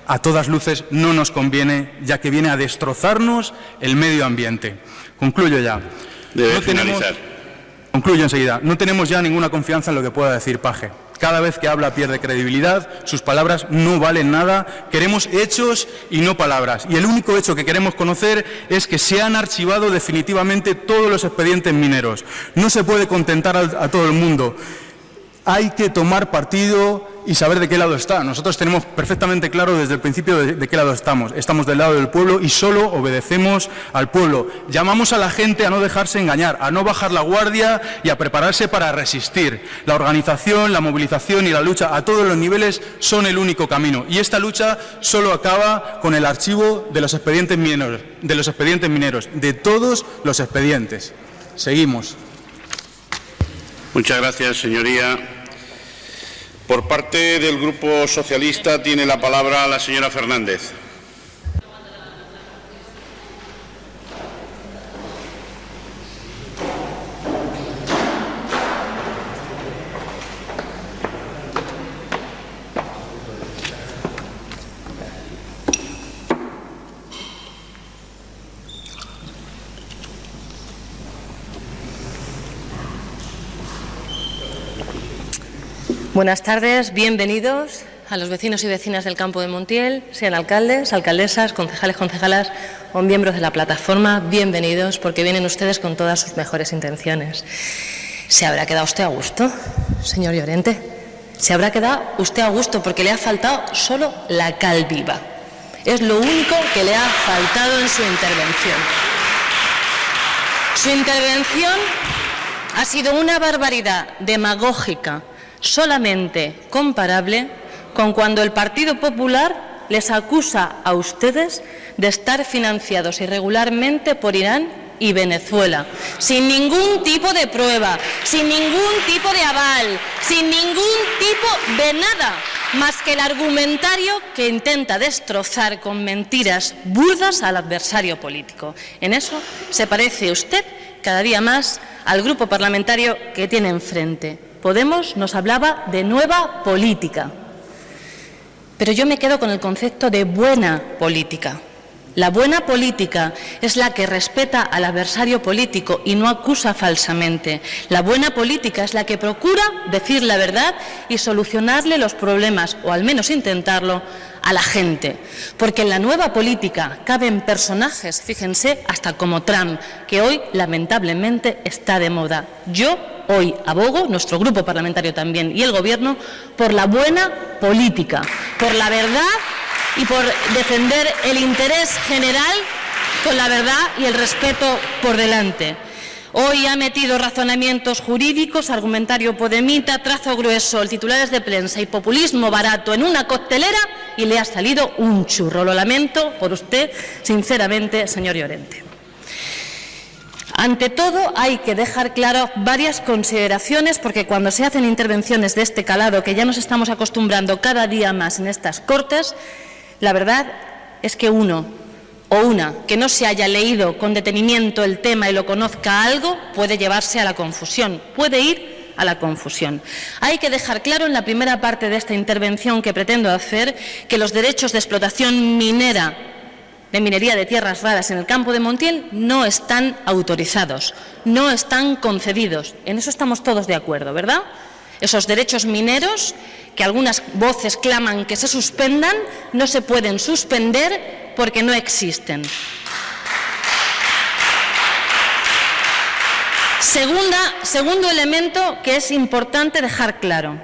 a todas luces no nos conviene, ya que viene a destrozarnos el medio ambiente. Concluyo ya. Debe finalizar. Concluyo enseguida. No tenemos ya ninguna confianza en lo que pueda decir Paje. Cada vez que habla pierde credibilidad, sus palabras no valen nada, queremos hechos y no palabras. Y el único hecho que queremos conocer es que se han archivado definitivamente todos los expedientes mineros. No se puede contentar a todo el mundo. Hay que tomar partido y saber de qué lado está. Nosotros tenemos perfectamente claro desde el principio de qué lado estamos. Estamos del lado del pueblo y solo obedecemos al pueblo. Llamamos a la gente a no dejarse engañar, a no bajar la guardia y a prepararse para resistir. La organización, la movilización y la lucha a todos los niveles son el único camino. Y esta lucha solo acaba con el archivo de los expedientes mineros, de todos los expedientes. Seguimos. Muchas gracias, señoría. Por parte del Grupo Socialista tiene la palabra la señora Fernández. Buenas tardes, bienvenidos a los vecinos y vecinas del campo de Montiel, sean alcaldes, alcaldesas, concejales, concejalas o miembros de la plataforma, bienvenidos porque vienen ustedes con todas sus mejores intenciones. ¿Se habrá quedado usted a gusto, señor Llorente? ¿Se habrá quedado usted a gusto porque le ha faltado solo la cal viva? Es lo único que le ha faltado en su intervención. Su intervención ha sido una barbaridad demagógica, solamente comparable con cuando el Partido Popular les acusa a ustedes de estar financiados irregularmente por Irán y Venezuela, sin ningún tipo de prueba, sin ningún tipo de aval, sin ningún tipo de nada, más que el argumentario que intenta destrozar con mentiras burdas al adversario político. En eso se parece usted cada día más al grupo parlamentario que tiene enfrente. Podemos nos hablaba de nueva política, pero yo me quedo con el concepto de buena política. La buena política es la que respeta al adversario político y no acusa falsamente. La buena política es la que procura decir la verdad y solucionarle los problemas, o al menos intentarlo, a la gente. Porque en la nueva política caben personajes, fíjense, hasta como Trump, que hoy lamentablemente está de moda. Yo hoy abogo, nuestro grupo parlamentario también y el Gobierno, por la buena política, por la verdad y por defender el interés general con la verdad y el respeto por delante. Hoy ha metido razonamientos jurídicos, argumentario podemita, trazo grueso, titulares de prensa y populismo barato en una coctelera y le ha salido un churro. Lo lamento por usted, sinceramente, señor Llorente. Ante todo, hay que dejar claro varias consideraciones, porque cuando se hacen intervenciones de este calado, que ya nos estamos acostumbrando cada día más en estas Cortes, la verdad es que uno o una que no se haya leído con detenimiento el tema y lo conozca algo, puede llevarse a la confusión, puede ir a la confusión. Hay que dejar claro en la primera parte de esta intervención que pretendo hacer que los derechos de explotación minera de minería de tierras raras en el campo de Montiel no están autorizados, no están concedidos. En eso estamos todos de acuerdo, ¿verdad? Esos derechos mineros, que algunas voces claman que se suspendan, no se pueden suspender porque no existen. Segundo elemento que es importante dejar claro.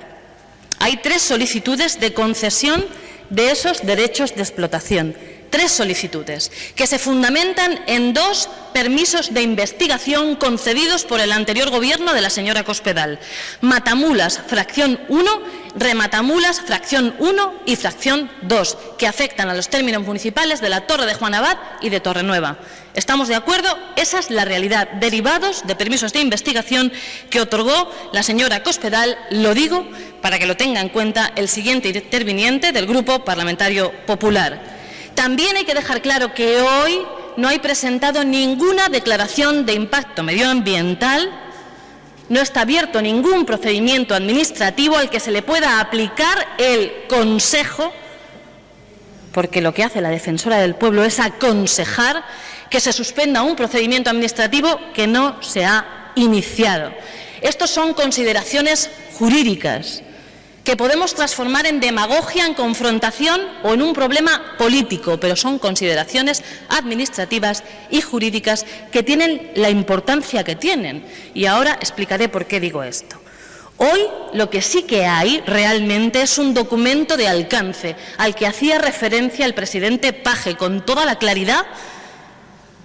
Hay 3 solicitudes de concesión de esos derechos de explotación. 3 solicitudes que se fundamentan en 2 permisos de investigación concedidos por el anterior Gobierno de la señora Cospedal. Matamulas, fracción 1, Rematamulas, fracción 1 y fracción 2, que afectan a los términos municipales de la Torre de Juan Abad y de Torrenueva. ¿Estamos de acuerdo? Esa es la realidad, derivados de permisos de investigación que otorgó la señora Cospedal. Lo digo para que lo tenga en cuenta el siguiente interviniente del Grupo Parlamentario Popular. También hay que dejar claro que hoy no hay presentado ninguna declaración de impacto medioambiental, no está abierto ningún procedimiento administrativo al que se le pueda aplicar el consejo, porque lo que hace la defensora del pueblo es aconsejar que se suspenda un procedimiento administrativo que no se ha iniciado. Estos son consideraciones jurídicas que podemos transformar en demagogia, en confrontación o en un problema político, pero son consideraciones administrativas y jurídicas que tienen la importancia que tienen. Y ahora explicaré por qué digo esto. Hoy lo que sí que hay realmente es un documento de alcance al que hacía referencia el presidente Page con toda la claridad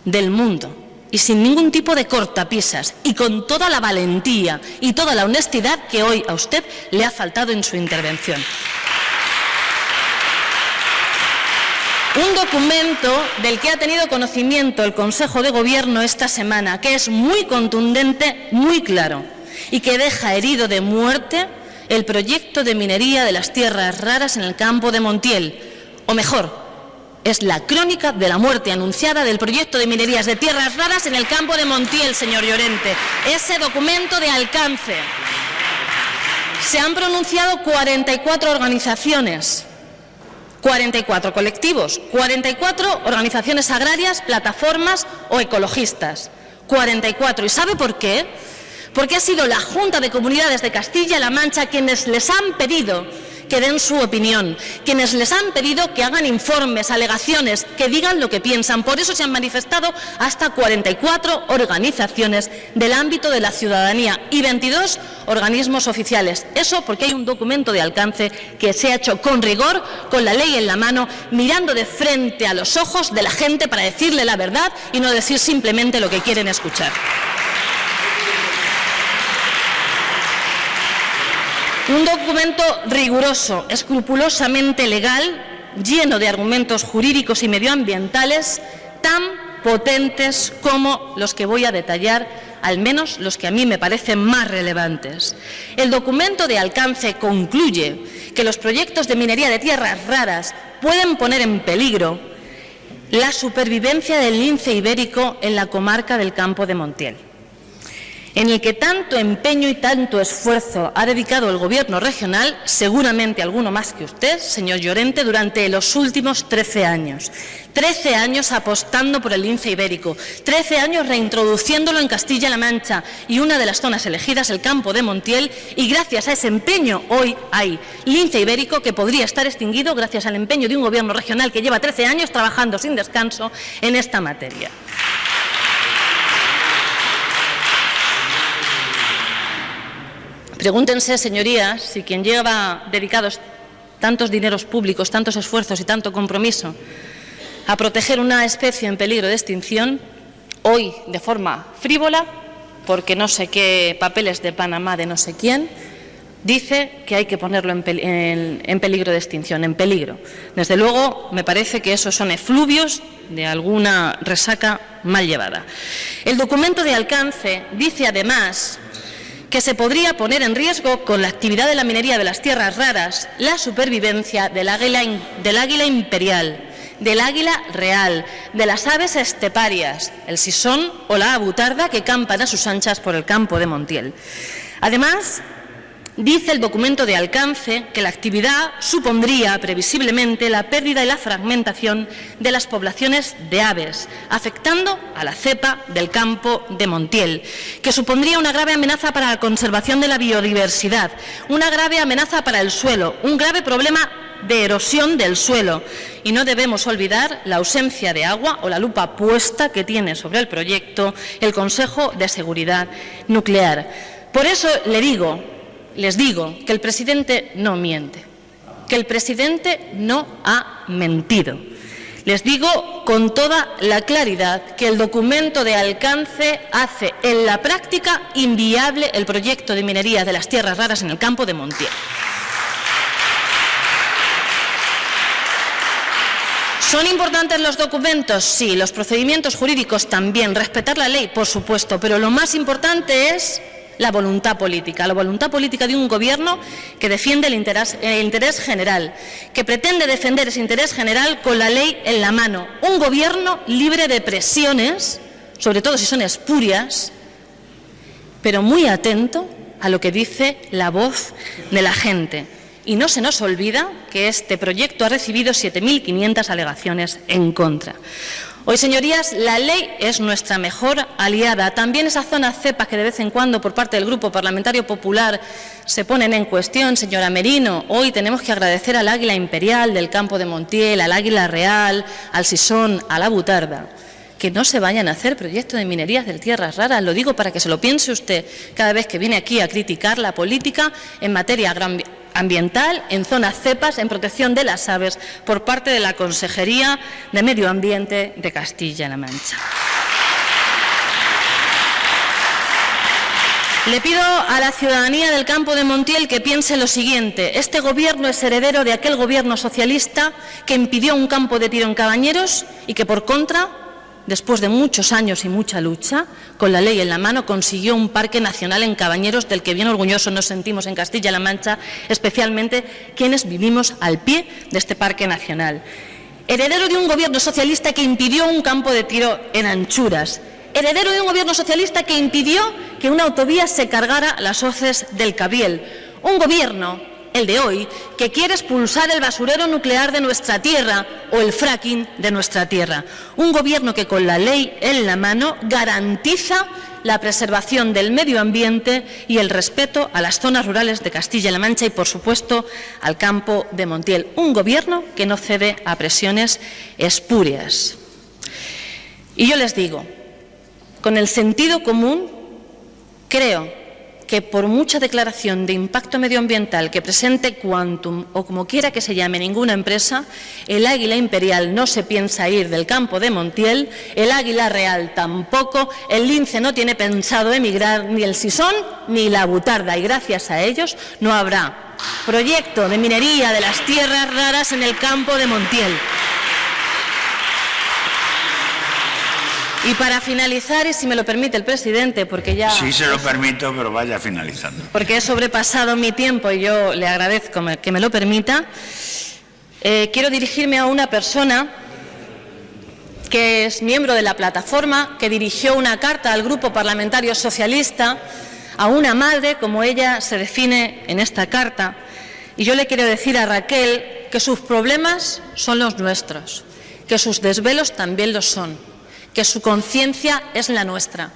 del mundo y sin ningún tipo de cortapisas y con toda la valentía y toda la honestidad que hoy a usted le ha faltado en su intervención. Un documento del que ha tenido conocimiento el Consejo de Gobierno esta semana, que es muy contundente, muy claro, y que deja herido de muerte el proyecto de minería de las tierras raras en el campo de Montiel, o mejor, es la crónica de la muerte anunciada del proyecto de minerías de tierras raras en el campo de Montiel, señor Llorente. Ese documento de alcance. Se han pronunciado 44 organizaciones, 44 colectivos, 44 organizaciones agrarias, plataformas o ecologistas. 44. ¿Y sabe por qué? Porque ha sido la Junta de Comunidades de Castilla-La Mancha quienes les han pedido que den su opinión, quienes les han pedido que hagan informes, alegaciones, que digan lo que piensan. Por eso se han manifestado hasta 44 organizaciones del ámbito de la ciudadanía y 22 organismos oficiales. Eso porque hay un documento de alcance que se ha hecho con rigor, con la ley en la mano, mirando de frente a los ojos de la gente para decirle la verdad y no decir simplemente lo que quieren escuchar. Un documento riguroso, escrupulosamente legal, lleno de argumentos jurídicos y medioambientales tan potentes como los que voy a detallar, al menos los que a mí me parecen más relevantes. El documento de alcance concluye que los proyectos de minería de tierras raras pueden poner en peligro la supervivencia del lince ibérico en la comarca del campo de Montiel. en el que tanto empeño y tanto esfuerzo ha dedicado el Gobierno regional, seguramente alguno más que usted, señor Llorente, durante los últimos 13 años. 13 años apostando por el lince ibérico, 13 años reintroduciéndolo en Castilla-La Mancha y una de las zonas elegidas, el campo de Montiel, y gracias a ese empeño hoy hay lince ibérico que podría estar extinguido gracias al empeño de un Gobierno regional que lleva 13 años trabajando sin descanso en esta materia. Pregúntense, señorías, si quien lleva dedicados tantos dineros públicos, tantos esfuerzos y tanto compromiso a proteger una especie en peligro de extinción, hoy de forma frívola, porque no sé qué papeles de Panamá de no sé quién, dice que hay que ponerlo en peligro de extinción, en peligro. Desde luego, me parece que esos son efluvios de alguna resaca mal llevada. El documento de alcance dice además que se podría poner en riesgo con la actividad de la minería de las tierras raras la supervivencia del águila imperial, del águila real, de las aves esteparias, el sisón o la abutarda que campan a sus anchas por el campo de Montiel. Además, dice el documento de alcance que la actividad supondría previsiblemente la pérdida y la fragmentación de las poblaciones de aves, afectando a la cepa del campo de Montiel, que supondría una grave amenaza para la conservación de la biodiversidad, una grave amenaza para el suelo, un grave problema de erosión del suelo. Y no debemos olvidar la ausencia de agua o la lupa puesta que tiene sobre el proyecto el Consejo de Seguridad Nuclear. Por eso les digo que el presidente no miente, que el presidente no ha mentido. Les digo con toda la claridad que el documento de alcance hace en la práctica inviable el proyecto de minería de las tierras raras en el campo de Montiel. ¿Son importantes los documentos? Sí. ¿Los procedimientos jurídicos? También. ¿Respetar la ley? Por supuesto. Pero lo más importante es la voluntad política de un Gobierno que defiende el interés general, que pretende defender ese interés general con la ley en la mano. Un Gobierno libre de presiones, sobre todo si son espurias, pero muy atento a lo que dice la voz de la gente. Y no se nos olvida que este proyecto ha recibido 7.500 alegaciones en contra. Hoy, señorías, la ley es nuestra mejor aliada. También esas zonas cepas que de vez en cuando por parte del Grupo Parlamentario Popular se ponen en cuestión, señora Merino. Hoy tenemos que agradecer al águila imperial del campo de Montiel, al águila real, al sisón, a la butarda, que no se vayan a hacer proyectos de minerías de tierras raras. Lo digo para que se lo piense usted cada vez que viene aquí a criticar la política en materia ambiental, en zonas cepas, en protección de las aves, por parte de la Consejería de Medio Ambiente de Castilla-La Mancha. Le pido a la ciudadanía del campo de Montiel que piense lo siguiente. Este Gobierno es heredero de aquel Gobierno socialista que impidió un campo de tiro en Cabañeros y que, por contra, después de muchos años y mucha lucha, con la ley en la mano, consiguió un parque nacional en Cabañeros del que bien orgullosos nos sentimos en Castilla-La Mancha, especialmente quienes vivimos al pie de este parque nacional. Heredero de un Gobierno socialista que impidió un campo de tiro en Anchuras. Heredero de un Gobierno socialista que impidió que una autovía se cargara las hoces del Cabriel. Un Gobierno, el de hoy, que quiere expulsar el basurero nuclear de nuestra tierra o el fracking de nuestra tierra. Un Gobierno que con la ley en la mano garantiza la preservación del medio ambiente y el respeto a las zonas rurales de Castilla-La Mancha y, por supuesto, al campo de Montiel. Un Gobierno que no cede a presiones espurias. Y yo les digo, con el sentido común, creo que por mucha declaración de impacto medioambiental que presente Quantum o como quiera que se llame ninguna empresa, el águila imperial no se piensa ir del campo de Montiel, el águila real tampoco, el lince no tiene pensado emigrar, ni el sisón ni la butarda, y gracias a ellos no habrá proyecto de minería de las tierras raras en el campo de Montiel. Y para finalizar, y si me lo permite el presidente, porque ya... Sí, se lo permito, pero vaya finalizando. Porque he sobrepasado mi tiempo y yo le agradezco que me lo permita, quiero dirigirme a una persona que es miembro de la plataforma, que dirigió una carta al Grupo Parlamentario Socialista, a una madre, como ella se define en esta carta. Y yo le quiero decir a Raquel que sus problemas son los nuestros, que sus desvelos también lo son, que su conciencia es la nuestra.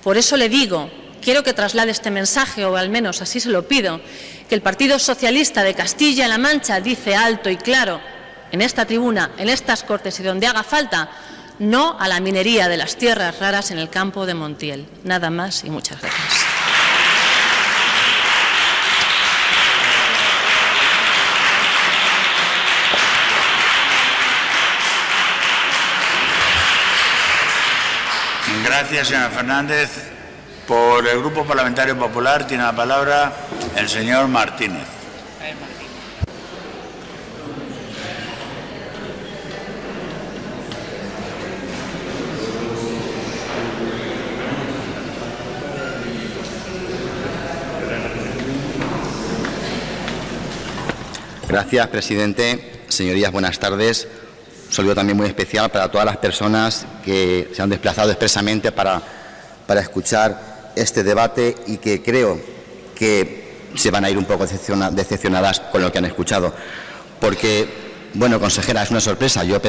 Por eso le digo, quiero que traslade este mensaje, o al menos así se lo pido, que el Partido Socialista de Castilla-La Mancha dice alto y claro en esta tribuna, en estas Cortes y donde haga falta, no a la minería de las tierras raras en el campo de Montiel. Nada más y muchas gracias. Gracias, señora Fernández. Por el Grupo Parlamentario Popular tiene la palabra el señor Martínez. Gracias, presidente. Señorías, buenas tardes. Un saludo también muy especial para todas las personas que se han desplazado expresamente para escuchar este debate y que creo que se van a ir un poco decepcionadas con lo que han escuchado. Porque, bueno, consejera, es una sorpresa. Yo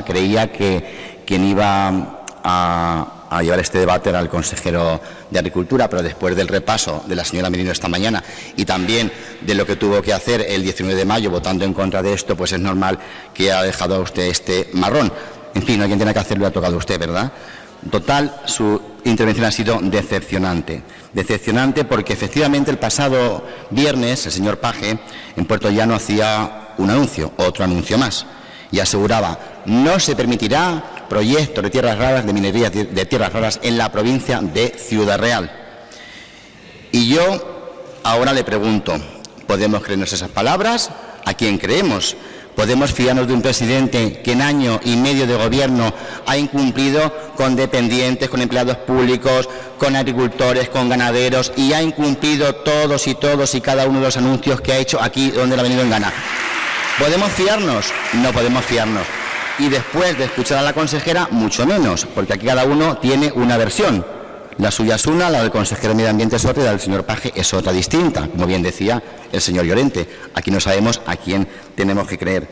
creía que quien iba a llevar este debate era el consejero de Agricultura, pero después del repaso de la señora Merino esta mañana y también de lo que tuvo que hacer el 19 de mayo votando en contra de esto, pues es normal que haya dejado a usted este marrón. En fin, alguien tiene que hacerlo, ha tocado a usted, ¿verdad? Total, su intervención ha sido decepcionante. Decepcionante porque efectivamente el pasado viernes el señor Page en Puerto Llano hacía un anuncio, otro anuncio más, y aseguraba: no se permitirá proyectos de tierras raras, de minería de tierras raras en la provincia de Ciudad Real. Y yo ahora le pregunto, ¿podemos creernos esas palabras? ¿A quién creemos? ¿Podemos fiarnos de un presidente que en año y medio de gobierno ha incumplido con dependientes, con empleados públicos, con agricultores, con ganaderos, y ha incumplido todos y cada uno de los anuncios que ha hecho aquí donde le ha venido en gana? ¿Podemos fiarnos? No podemos fiarnos. Y después de escuchar a la consejera, mucho menos, porque aquí cada uno tiene una versión. La suya es una, la del consejero de Medio Ambiente es otra y la del señor Page es otra distinta, como bien decía el señor Llorente. Aquí no sabemos a quién tenemos que creer.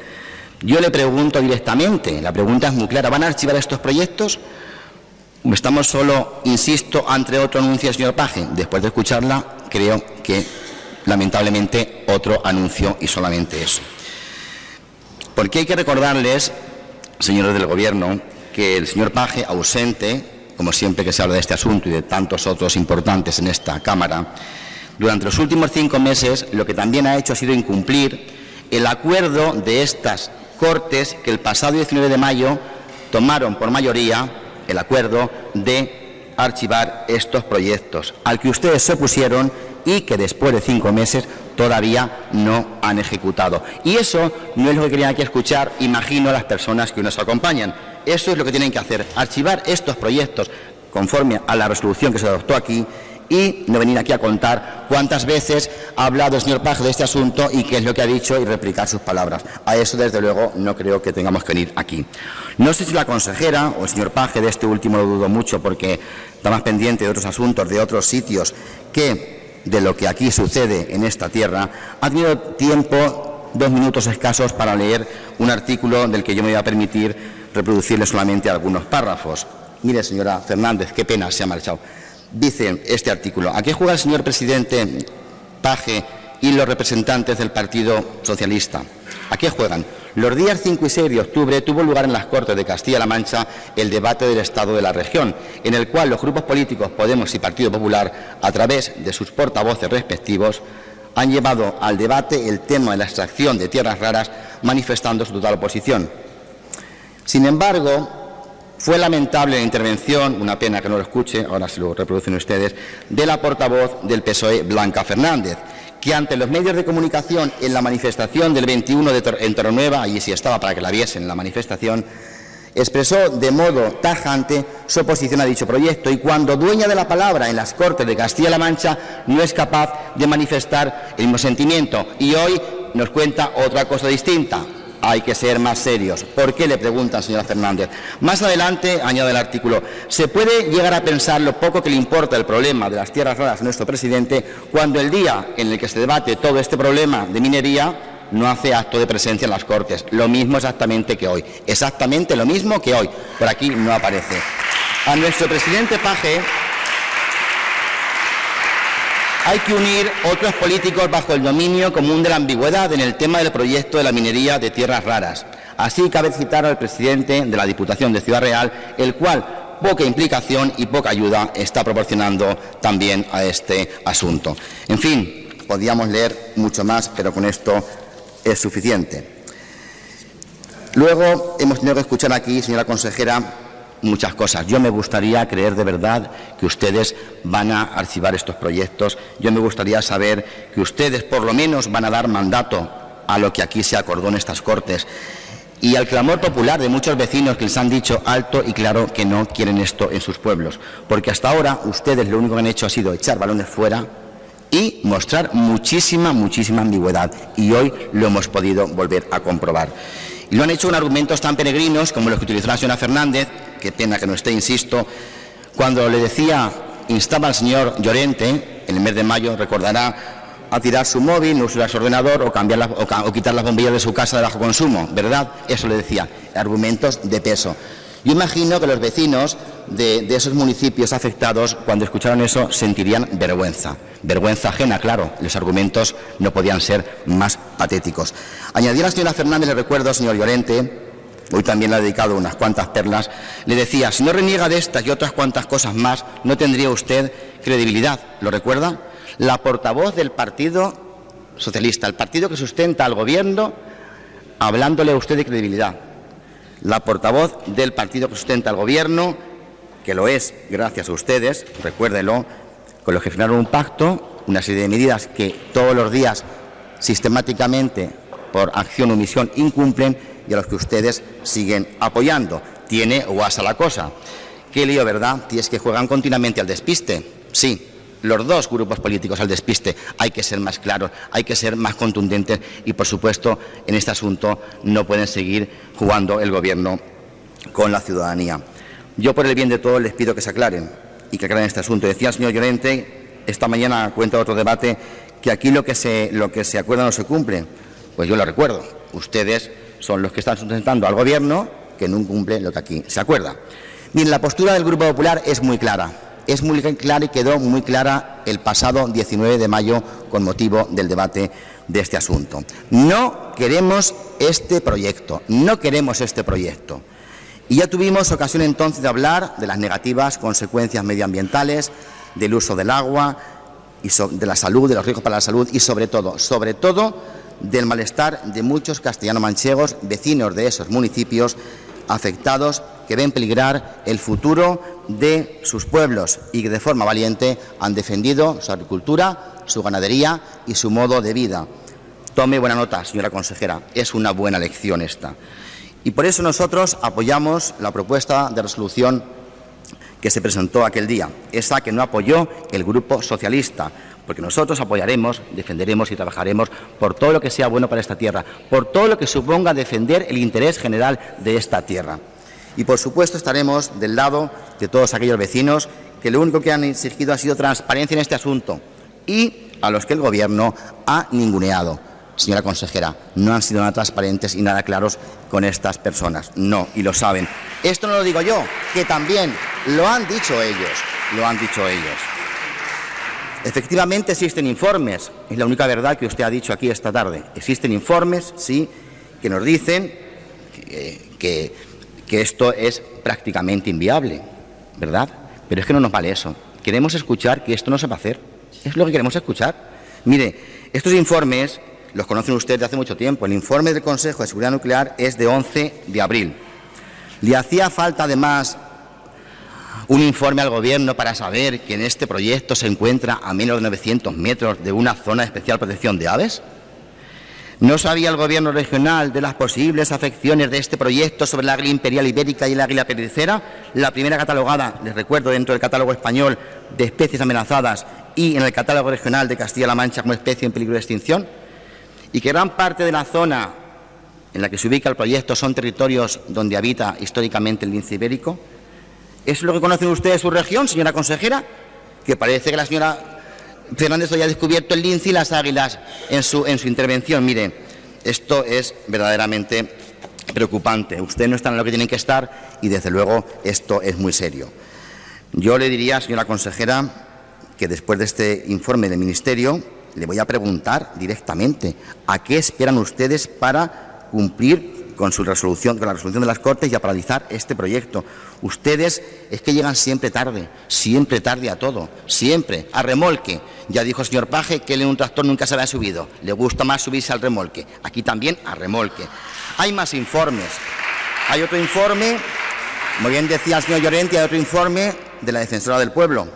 Yo le pregunto directamente, la pregunta es muy clara: ¿van a archivar estos proyectos? Estamos solo, insisto, ante otro anuncio del señor Page. Después de escucharla, creo que, lamentablemente, otro anuncio y solamente eso. Porque hay que recordarles, señores del Gobierno, que el señor Page, ausente, como siempre que se habla de este asunto y de tantos otros importantes en esta Cámara, durante los últimos 5 meses lo que también ha hecho ha sido incumplir el acuerdo de estas Cortes que el pasado 19 de mayo tomaron por mayoría el acuerdo de archivar estos proyectos, al que ustedes se opusieron y que después de 5 meses todavía no han ejecutado. Y eso no es lo que querían aquí escuchar, imagino, a las personas que nos acompañan. Eso es lo que tienen que hacer: archivar estos proyectos conforme a la resolución que se adoptó aquí y no venir aquí a contar cuántas veces ha hablado el señor Page de este asunto y qué es lo que ha dicho y replicar sus palabras. A eso, desde luego, no creo que tengamos que venir aquí. No sé si la consejera o el señor Page, de este último lo dudo mucho porque está más pendiente de otros asuntos, de otros sitios, que de lo que aquí sucede en esta tierra, ha tenido tiempo, 2 minutos escasos, para leer un artículo del que yo me voy a permitir reproducirle solamente algunos párrafos. Mire, señora Fernández, qué pena, se ha marchado. Dice este artículo: ¿a qué juega el señor presidente Page y los representantes del Partido Socialista? ¿A qué juegan? Los días 5 y 6 de octubre tuvo lugar en las Cortes de Castilla-La Mancha el debate del estado de la región, en el cual los grupos políticos Podemos y Partido Popular, a través de sus portavoces respectivos, han llevado al debate el tema de la extracción de tierras raras, manifestando su total oposición. Sin embargo, fue lamentable la intervención, una pena que no lo escuche, ahora se lo reproducen ustedes, de la portavoz del PSOE, Blanca Fernández, que ante los medios de comunicación en la manifestación del 21 en Torrenueva, allí sí estaba para que la viesen en la manifestación, expresó de modo tajante su oposición a dicho proyecto y, cuando dueña de la palabra en las Cortes de Castilla-La Mancha, no es capaz de manifestar el mismo sentimiento. Y hoy nos cuenta otra cosa distinta. hay que ser más serios. ¿Por qué?, le preguntan, señora Fernández. Más adelante, añade el artículo, se puede llegar a pensar lo poco que le importa el problema de las tierras raras a nuestro presidente cuando el día en el que se debate todo este problema de minería no hace acto de presencia en las Cortes. Lo mismo exactamente que hoy. Exactamente lo mismo que hoy. Por aquí no aparece. A nuestro presidente Paje hay que unir otros políticos bajo el dominio común de la ambigüedad en el tema del proyecto de la minería de tierras raras. Así cabe citar al presidente de la Diputación de Ciudad Real, el cual poca implicación y poca ayuda está proporcionando también a este asunto. En fin, podríamos leer mucho más, pero con esto es suficiente. Luego hemos tenido que escuchar aquí, señora consejera, muchas cosas. Yo me gustaría creer de verdad que ustedes van a archivar estos proyectos. Yo me gustaría saber que ustedes por lo menos van a dar mandato a lo que aquí se acordó en estas Cortes. Y al clamor popular de muchos vecinos que les han dicho alto y claro que no quieren esto en sus pueblos. Porque hasta ahora ustedes lo único que han hecho ha sido echar balones fuera y mostrar muchísima ambigüedad. Y hoy lo hemos podido volver a comprobar. Y lo han hecho con argumentos tan peregrinos como los que utilizó la señora Fernández, qué pena que no esté, insisto, cuando le decía, instaba al señor Llorente, en el mes de mayo, recordará, a tirar su móvil, no usar su ordenador o quitar las bombillas de su casa de bajo consumo, ¿verdad? Eso le decía, argumentos de peso. Yo imagino que los vecinos de esos municipios afectados, cuando escucharon eso, sentirían vergüenza. Vergüenza ajena, claro. Los argumentos no podían ser más patéticos. Añadía la señora Fernández, le recuerdo, señor Llorente, hoy también le ha dedicado unas cuantas perlas, le decía, si no reniega de estas y otras cuantas cosas más, no tendría usted credibilidad. ¿Lo recuerda? La portavoz del Partido Socialista, el partido que sustenta al Gobierno, hablándole a usted de credibilidad. La portavoz del partido que sustenta al Gobierno, que lo es gracias a ustedes, recuérdelo, con los que firmaron un pacto, una serie de medidas que todos los días sistemáticamente, por acción o omisión, incumplen y a los que ustedes siguen apoyando. Tiene guasa la cosa. Qué lío, ¿verdad? Y es que juegan continuamente al despiste. Sí, los dos grupos políticos al despiste. Hay que ser más claros, hay que ser más contundentes y, por supuesto, en este asunto no pueden seguir jugando el Gobierno con la ciudadanía. Yo, por el bien de todos, les pido que se aclaren y que aclaren este asunto. Decía el señor Llorente, esta mañana cuenta otro debate, que aquí lo que se acuerda no se cumple. Pues yo lo recuerdo. Ustedes son los que están sustentando al Gobierno que no cumple lo que aquí se acuerda. Bien, la postura del Grupo Popular es muy clara. Es muy clara y quedó muy clara el pasado 19 de mayo con motivo del debate de este asunto. No queremos este proyecto, no queremos este proyecto. Y ya tuvimos ocasión entonces de hablar de las negativas consecuencias medioambientales, del uso del agua, y de la salud, de los riesgos para la salud y sobre todo del malestar de muchos castellano-manchegos, vecinos de esos municipios afectados, que ven peligrar el futuro de sus pueblos y que de forma valiente han defendido su agricultura, su ganadería y su modo de vida. Tome buena nota, señora consejera, es una buena lección esta. Y por eso nosotros apoyamos la propuesta de resolución que se presentó aquel día, esa que no apoyó el Grupo Socialista, porque nosotros apoyaremos, defenderemos y trabajaremos por todo lo que sea bueno para esta tierra, por todo lo que suponga defender el interés general de esta tierra. Y, por supuesto, estaremos del lado de todos aquellos vecinos que lo único que han exigido ha sido transparencia en este asunto y a los que el Gobierno ha ninguneado. Señora consejera, no han sido nada transparentes y nada claros con estas personas. No, y lo saben. Esto no lo digo yo, que también lo han dicho ellos. Efectivamente existen informes, es la única verdad que usted ha dicho aquí esta tarde. Existen informes, sí, que nos dicen que esto es prácticamente inviable, ¿verdad? Pero es que no nos vale eso. Queremos escuchar que esto no se va a hacer. Es lo que queremos escuchar. Mire, estos informes los conocen ustedes de hace mucho tiempo. El informe del Consejo de Seguridad Nuclear es de 11 de abril. ¿Le hacía falta, además, un informe al Gobierno para saber que en este proyecto se encuentra a menos de 900 metros de una zona de especial protección de aves? ¿No sabía el Gobierno regional de las posibles afecciones de este proyecto sobre el águila imperial ibérica y el águila pericera, la primera catalogada, les recuerdo, dentro del catálogo español de especies amenazadas y en el catálogo regional de Castilla-La Mancha como especie en peligro de extinción? Y que gran parte de la zona en la que se ubica el proyecto son territorios donde habita históricamente el lince ibérico? ¿Es lo que conocen ustedes de su región, señora consejera? Que parece que la señora Fernández hoy ha descubierto el lince y las águilas en su intervención. Mire, esto es verdaderamente preocupante. Ustedes no están en lo que tienen que estar y, desde luego, esto es muy serio. Yo le diría, señora consejera, que después de este informe del Ministerio le voy a preguntar directamente a qué esperan ustedes para cumplir con la resolución de las Cortes y a paralizar este proyecto. Ustedes es que llegan siempre tarde a todo, siempre, a remolque. Ya dijo el señor Paje que él en un tractor nunca se había subido, le gusta más subirse al remolque. Aquí también a remolque. Hay más informes. Hay otro informe, como bien decía el señor Llorente, hay otro informe de la Defensora del Pueblo,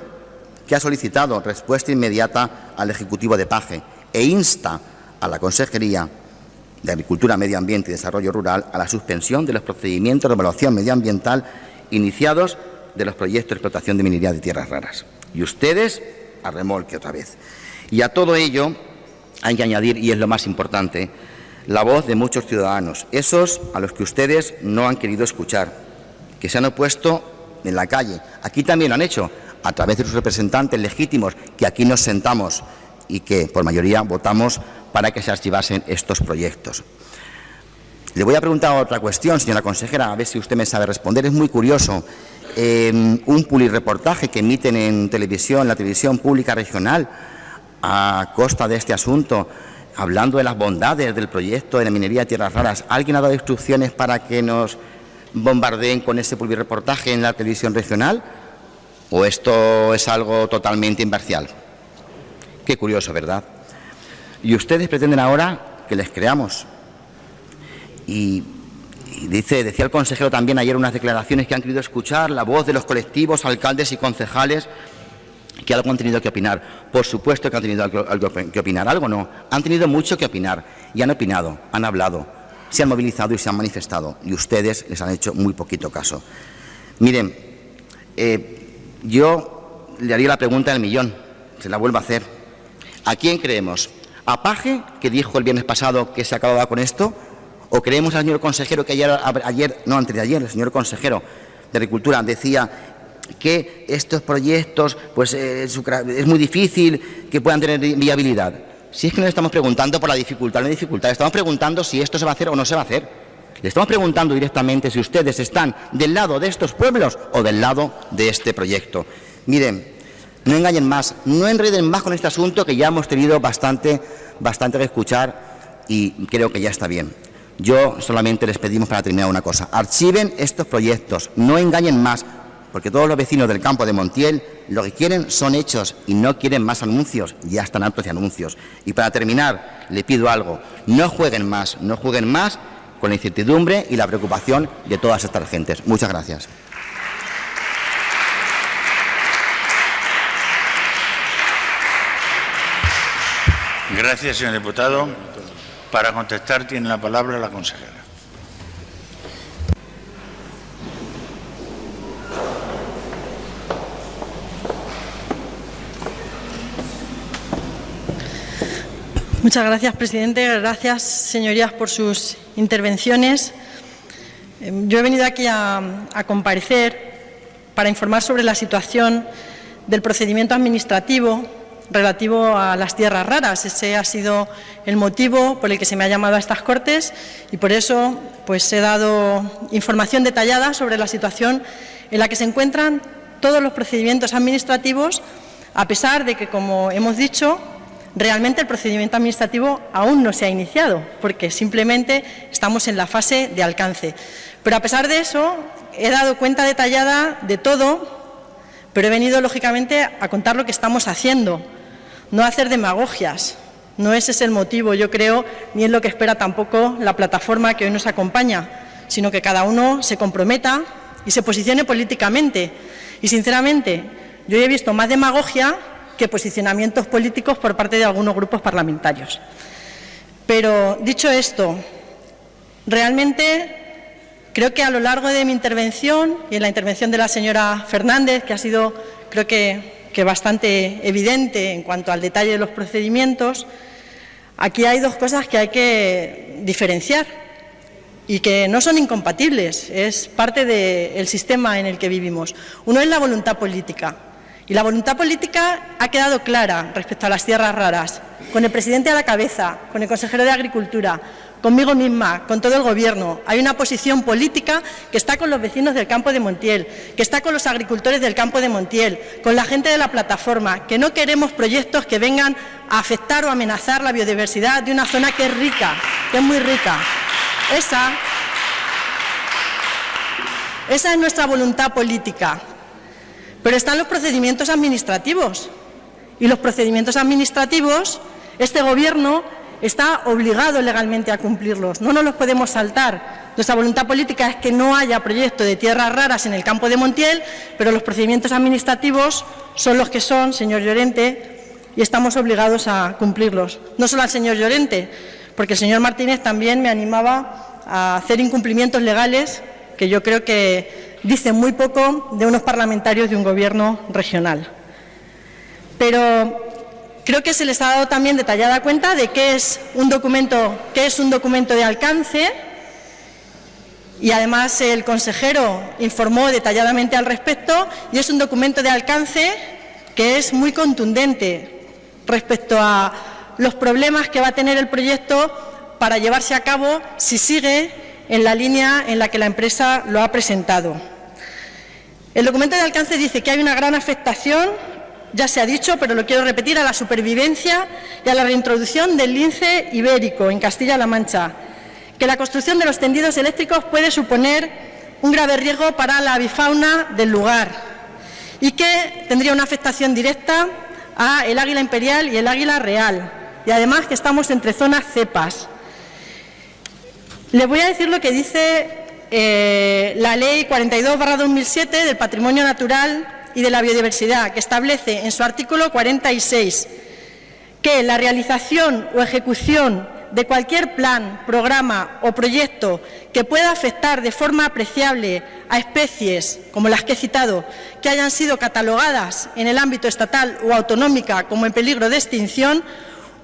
que ha solicitado respuesta inmediata al Ejecutivo de Paje e insta a la Consejería de Agricultura, Medio Ambiente y Desarrollo Rural a la suspensión de los procedimientos de evaluación medioambiental iniciados de los proyectos de explotación de minería de tierras raras. Y ustedes a remolque otra vez. Y a todo ello hay que añadir, y es lo más importante, la voz de muchos ciudadanos, esos a los que ustedes no han querido escuchar, que se han opuesto en la calle. Aquí también lo han hecho, a través de sus representantes legítimos, que aquí nos sentamos y que por mayoría votamos para que se archivasen estos proyectos. Le voy a preguntar otra cuestión, señora consejera, a ver si usted me sabe responder. Es muy curioso, un publireportaje que emiten en televisión, la televisión pública regional, a costa de este asunto, hablando de las bondades del proyecto de la minería de tierras raras. ¿Alguien ha dado instrucciones para que nos bombardeen con ese publireportaje en la televisión regional? ¿O esto es algo totalmente imparcial? Qué curioso, ¿verdad? Y ustedes pretenden ahora que les creamos. Y decía el consejero también ayer unas declaraciones que han querido escuchar la voz de los colectivos, alcaldes y concejales que algo han tenido que opinar. Por supuesto que han tenido algo que opinar, algo no. Han tenido mucho que opinar y han opinado, han hablado, se han movilizado y se han manifestado. Y ustedes les han hecho muy poquito caso. Miren, yo le haría la pregunta del millón, se la vuelvo a hacer. ¿A quién creemos? ¿A Paje, que dijo el viernes pasado que se acababa con esto? ¿O creemos al señor consejero que antes de ayer, el señor consejero de Agricultura decía que estos proyectos pues es muy difícil que puedan tener viabilidad? Si es que no le estamos preguntando por la dificultad, no hay dificultad, le estamos preguntando si esto se va a hacer o no se va a hacer. Le estamos preguntando directamente si ustedes están del lado de estos pueblos o del lado de este proyecto. Miren, no engañen más, no enreden más con este asunto, que ya hemos tenido bastante que escuchar y creo que ya está bien. Yo solamente les pedimos para terminar una cosa: archiven estos proyectos, no engañen más, porque todos los vecinos del campo de Montiel lo que quieren son hechos y no quieren más anuncios, ya están hartos de anuncios. Y para terminar, le pido algo: no jueguen más con la incertidumbre y la preocupación de todas estas gentes. Muchas gracias. Gracias, señor diputado. Para contestar tiene la palabra la consejera. Muchas gracias, presidente. Gracias, señorías, por sus intervenciones. Yo he venido aquí a comparecer para informar sobre la situación del procedimiento administrativo relativo a las tierras raras. Ese ha sido el motivo por el que se me ha llamado a estas Cortes y por eso pues he dado información detallada sobre la situación en la que se encuentran todos los procedimientos administrativos, a pesar de que, como hemos dicho, realmente el procedimiento administrativo aún no se ha iniciado, porque simplemente estamos en la fase de alcance. Pero a pesar de eso, he dado cuenta detallada de todo, pero he venido, lógicamente, a contar lo que estamos haciendo, no a hacer demagogias. No ese es el motivo, yo creo, ni es lo que espera tampoco la plataforma que hoy nos acompaña, sino que cada uno se comprometa y se posicione políticamente. Y, sinceramente, yo he visto más demagogia que posicionamientos políticos por parte de algunos grupos parlamentarios. Pero, dicho esto, realmente creo que a lo largo de mi intervención y en la intervención de la señora Fernández, que ha sido, creo que bastante evidente en cuanto al detalle de los procedimientos, aquí hay dos cosas que hay que diferenciar. y que no son incompatibles, es parte del sistema en el que vivimos. Uno es la voluntad política, y la voluntad política ha quedado clara respecto a las tierras raras, con el presidente a la cabeza, con el consejero de Agricultura, conmigo misma, con todo el Gobierno. Hay una posición política que está con los vecinos del campo de Montiel, que está con los agricultores del campo de Montiel, con la gente de la plataforma, que no queremos proyectos que vengan a afectar o amenazar la biodiversidad de una zona que es rica, que es muy rica. Esa es nuestra voluntad política. Pero están los procedimientos administrativos. Y los procedimientos administrativos, este Gobierno está obligado legalmente a cumplirlos. No nos los podemos saltar. Nuestra voluntad política es que no haya proyecto de tierras raras en el campo de Montiel, pero los procedimientos administrativos son los que son, señor Llorente, y estamos obligados a cumplirlos. No solo al señor Llorente, porque el señor Martínez también me animaba a hacer incumplimientos legales que yo creo que dicen muy poco de unos parlamentarios de un Gobierno regional. Pero creo que se les ha dado también detallada cuenta de qué es un documento de alcance, y además el consejero informó detalladamente al respecto, y es un documento de alcance que es muy contundente respecto a los problemas que va a tener el proyecto para llevarse a cabo si sigue en la línea en la que la empresa lo ha presentado. El documento de alcance dice que hay una gran afectación, ya se ha dicho, pero lo quiero repetir, a la supervivencia y a la reintroducción del lince ibérico en Castilla-La Mancha, que la construcción de los tendidos eléctricos puede suponer un grave riesgo para la avifauna del lugar y que tendría una afectación directa a el águila imperial y el águila real, y además que estamos entre zonas cepas. Les voy a decir lo que dice la Ley 42/2007 del Patrimonio Natural y de la Biodiversidad, que establece en su artículo 46 que la realización o ejecución de cualquier plan, programa o proyecto que pueda afectar de forma apreciable a especies, como las que he citado, que hayan sido catalogadas en el ámbito estatal o autonómica como en peligro de extinción,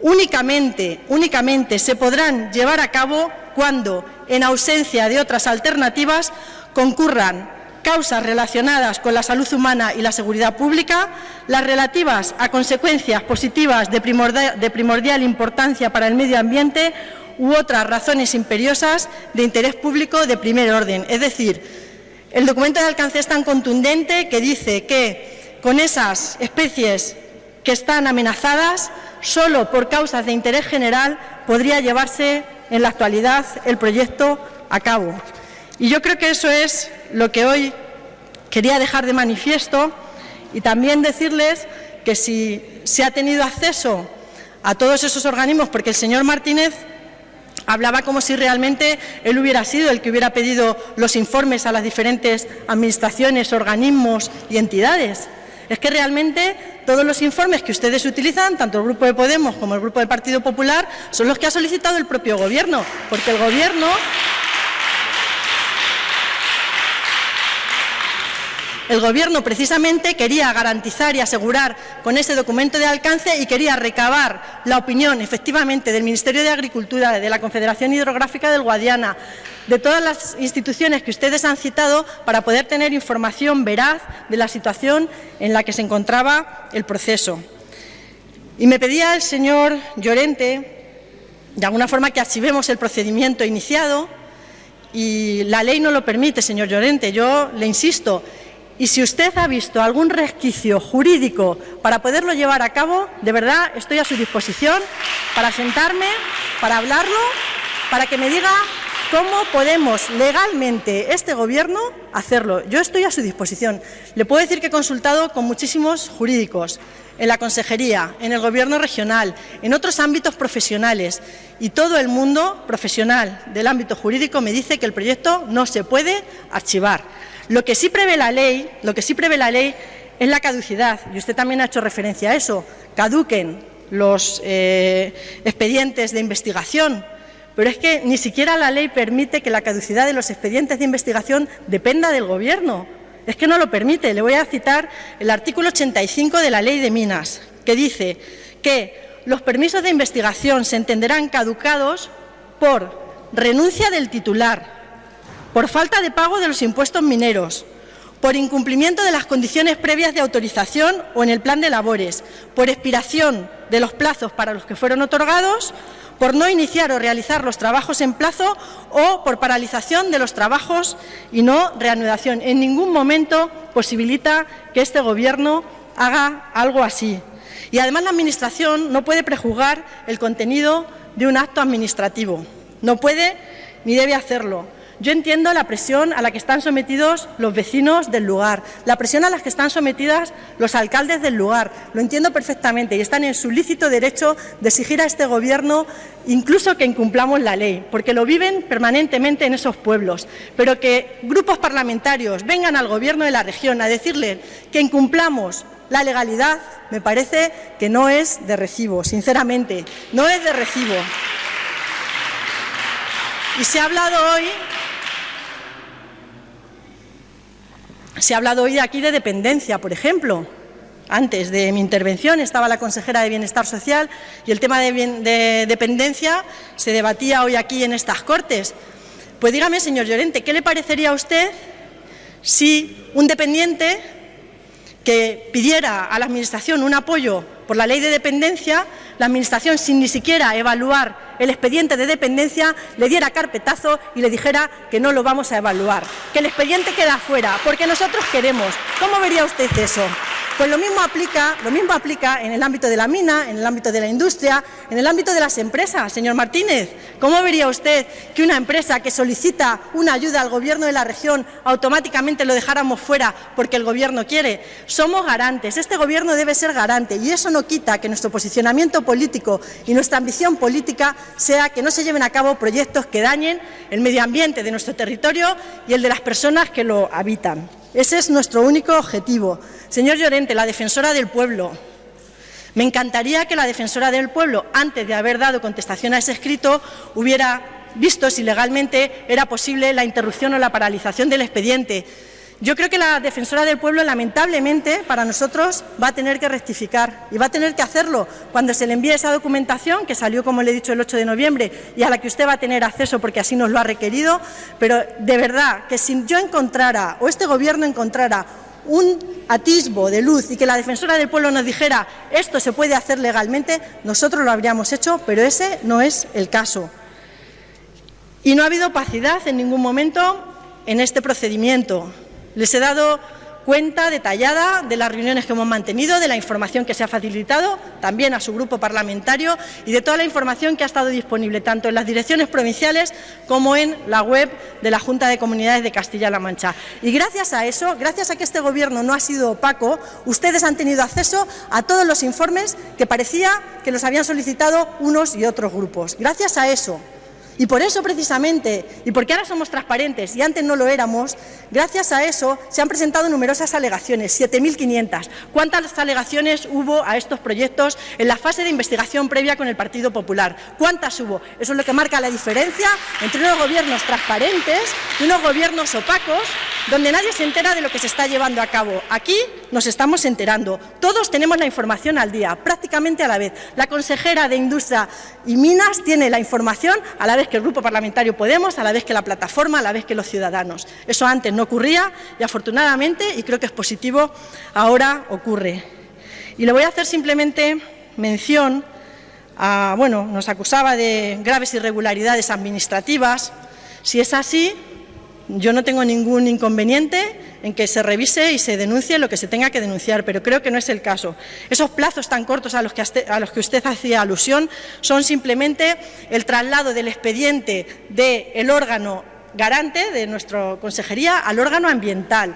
únicamente se podrán llevar a cabo cuando, en ausencia de otras alternativas, concurran causas relacionadas con la salud humana y la seguridad pública, las relativas a consecuencias positivas de primordial importancia para el medio ambiente u otras razones imperiosas de interés público de primer orden. Es decir, el documento de alcance es tan contundente que dice que con esas especies que están amenazadas, solo por causas de interés general podría llevarse en la actualidad el proyecto a cabo. Y yo creo que eso es lo que hoy quería dejar de manifiesto, y también decirles que si se ha tenido acceso a todos esos organismos, porque el señor Martínez hablaba como si realmente él hubiera sido el que hubiera pedido los informes a las diferentes administraciones, organismos y entidades. Es que realmente todos los informes que ustedes utilizan, tanto el Grupo de Podemos como el Grupo del Partido Popular, son los que ha solicitado el propio Gobierno, porque el Gobierno precisamente quería garantizar y asegurar con ese documento de alcance y quería recabar la opinión efectivamente del Ministerio de Agricultura, de la Confederación Hidrográfica del Guadiana, de todas las instituciones que ustedes han citado, para poder tener información veraz de la situación en la que se encontraba el proceso. Y me pedía el señor Llorente, de alguna forma, que archivemos el procedimiento iniciado, y la ley no lo permite, señor Llorente. Yo le insisto, y si usted ha visto algún resquicio jurídico para poderlo llevar a cabo, de verdad estoy a su disposición para sentarme, para hablarlo, para que me diga cómo podemos legalmente este Gobierno hacerlo. Yo estoy a su disposición. Le puedo decir que he consultado con muchísimos jurídicos, en la Consejería, en el Gobierno regional, en otros ámbitos profesionales, y todo el mundo profesional del ámbito jurídico me dice que el proyecto no se puede archivar. Lo que sí prevé la ley es la caducidad, y usted también ha hecho referencia a eso. Caduquen los expedientes de investigación, pero es que ni siquiera la ley permite que la caducidad de los expedientes de investigación dependa del Gobierno. Es que no lo permite. Le voy a citar el artículo 85 de la Ley de Minas, que dice que los permisos de investigación se entenderán caducados por renuncia del titular, por falta de pago de los impuestos mineros, por incumplimiento de las condiciones previas de autorización o en el plan de labores, por expiración de los plazos para los que fueron otorgados, por no iniciar o realizar los trabajos en plazo o por paralización de los trabajos y no reanudación. En ningún momento posibilita que este Gobierno haga algo así. Y además la Administración no puede prejuzgar el contenido de un acto administrativo. No puede ni debe hacerlo. Yo entiendo la presión a la que están sometidos los vecinos del lugar, la presión a la que están sometidas los alcaldes del lugar. Lo entiendo perfectamente y están en su lícito derecho de exigir a este Gobierno incluso que incumplamos la ley, porque lo viven permanentemente en esos pueblos. Pero que grupos parlamentarios vengan al Gobierno de la región a decirle que incumplamos la legalidad, me parece que no es de recibo, sinceramente, no es de recibo. Y se ha hablado hoy aquí de dependencia, por ejemplo. Antes de mi intervención estaba la consejera de Bienestar Social y el tema de dependencia se debatía hoy aquí en estas Cortes. Pues dígame, señor Llorente, ¿qué le parecería a usted si un dependiente que pidiera a la Administración un apoyo por la ley de dependencia, la Administración, sin ni siquiera evaluar el expediente de dependencia, le diera carpetazo y le dijera que no lo vamos a evaluar, que el expediente queda fuera, porque nosotros queremos? ¿Cómo vería usted eso? Pues lo mismo aplica en el ámbito de la mina, en el ámbito de la industria, en el ámbito de las empresas. Señor Martínez, ¿cómo vería usted que una empresa que solicita una ayuda al Gobierno de la región automáticamente lo dejáramos fuera porque el Gobierno quiere? Somos garantes, este Gobierno debe ser garante y eso no quita que nuestro posicionamiento político y nuestra ambición política sea que no se lleven a cabo proyectos que dañen el medio ambiente de nuestro territorio y el de las personas que lo habitan. Ese es nuestro único objetivo. Señor Llorente, la defensora del pueblo. Me encantaría que la defensora del pueblo, antes de haber dado contestación a ese escrito, hubiera visto si legalmente era posible la interrupción o la paralización del expediente. Yo creo que la defensora del pueblo, lamentablemente, para nosotros va a tener que rectificar y va a tener que hacerlo cuando se le envíe esa documentación que salió, como le he dicho, el 8 de noviembre y a la que usted va a tener acceso porque así nos lo ha requerido. Pero de verdad que si yo encontrara o este Gobierno encontrara un atisbo de luz y que la defensora del pueblo nos dijera esto se puede hacer legalmente, nosotros lo habríamos hecho, pero ese no es el caso. Y no ha habido opacidad en ningún momento en este procedimiento. Les he dado cuenta detallada de las reuniones que hemos mantenido, de la información que se ha facilitado también a su grupo parlamentario y de toda la información que ha estado disponible tanto en las direcciones provinciales como en la web de la Junta de Comunidades de Castilla-La Mancha. Y gracias a eso, gracias a que este Gobierno no ha sido opaco, ustedes han tenido acceso a todos los informes que parecía que los habían solicitado unos y otros grupos. Gracias a eso. Y por eso precisamente, y porque ahora somos transparentes y antes no lo éramos, gracias a eso se han presentado numerosas alegaciones, 7.500. ¿Cuántas alegaciones hubo a estos proyectos en la fase de investigación previa con el Partido Popular? ¿Cuántas hubo? Eso es lo que marca la diferencia entre unos gobiernos transparentes y unos gobiernos opacos donde nadie se entera de lo que se está llevando a cabo. Aquí nos estamos enterando. Todos tenemos la información al día, prácticamente a la vez. La consejera de Industria y Minas tiene la información a la vez que el Grupo Parlamentario Podemos, a la vez que la plataforma, a la vez que los ciudadanos. Eso antes no ocurría y afortunadamente, y creo que es positivo, ahora ocurre. Y le voy a hacer simplemente mención a, nos acusaba de graves irregularidades administrativas. Si es así, yo no tengo ningún inconveniente en que se revise y se denuncie lo que se tenga que denunciar, pero creo que no es el caso. Esos plazos tan cortos a los que usted hacía alusión son simplemente el traslado del expediente del órgano garante de nuestra consejería al órgano ambiental,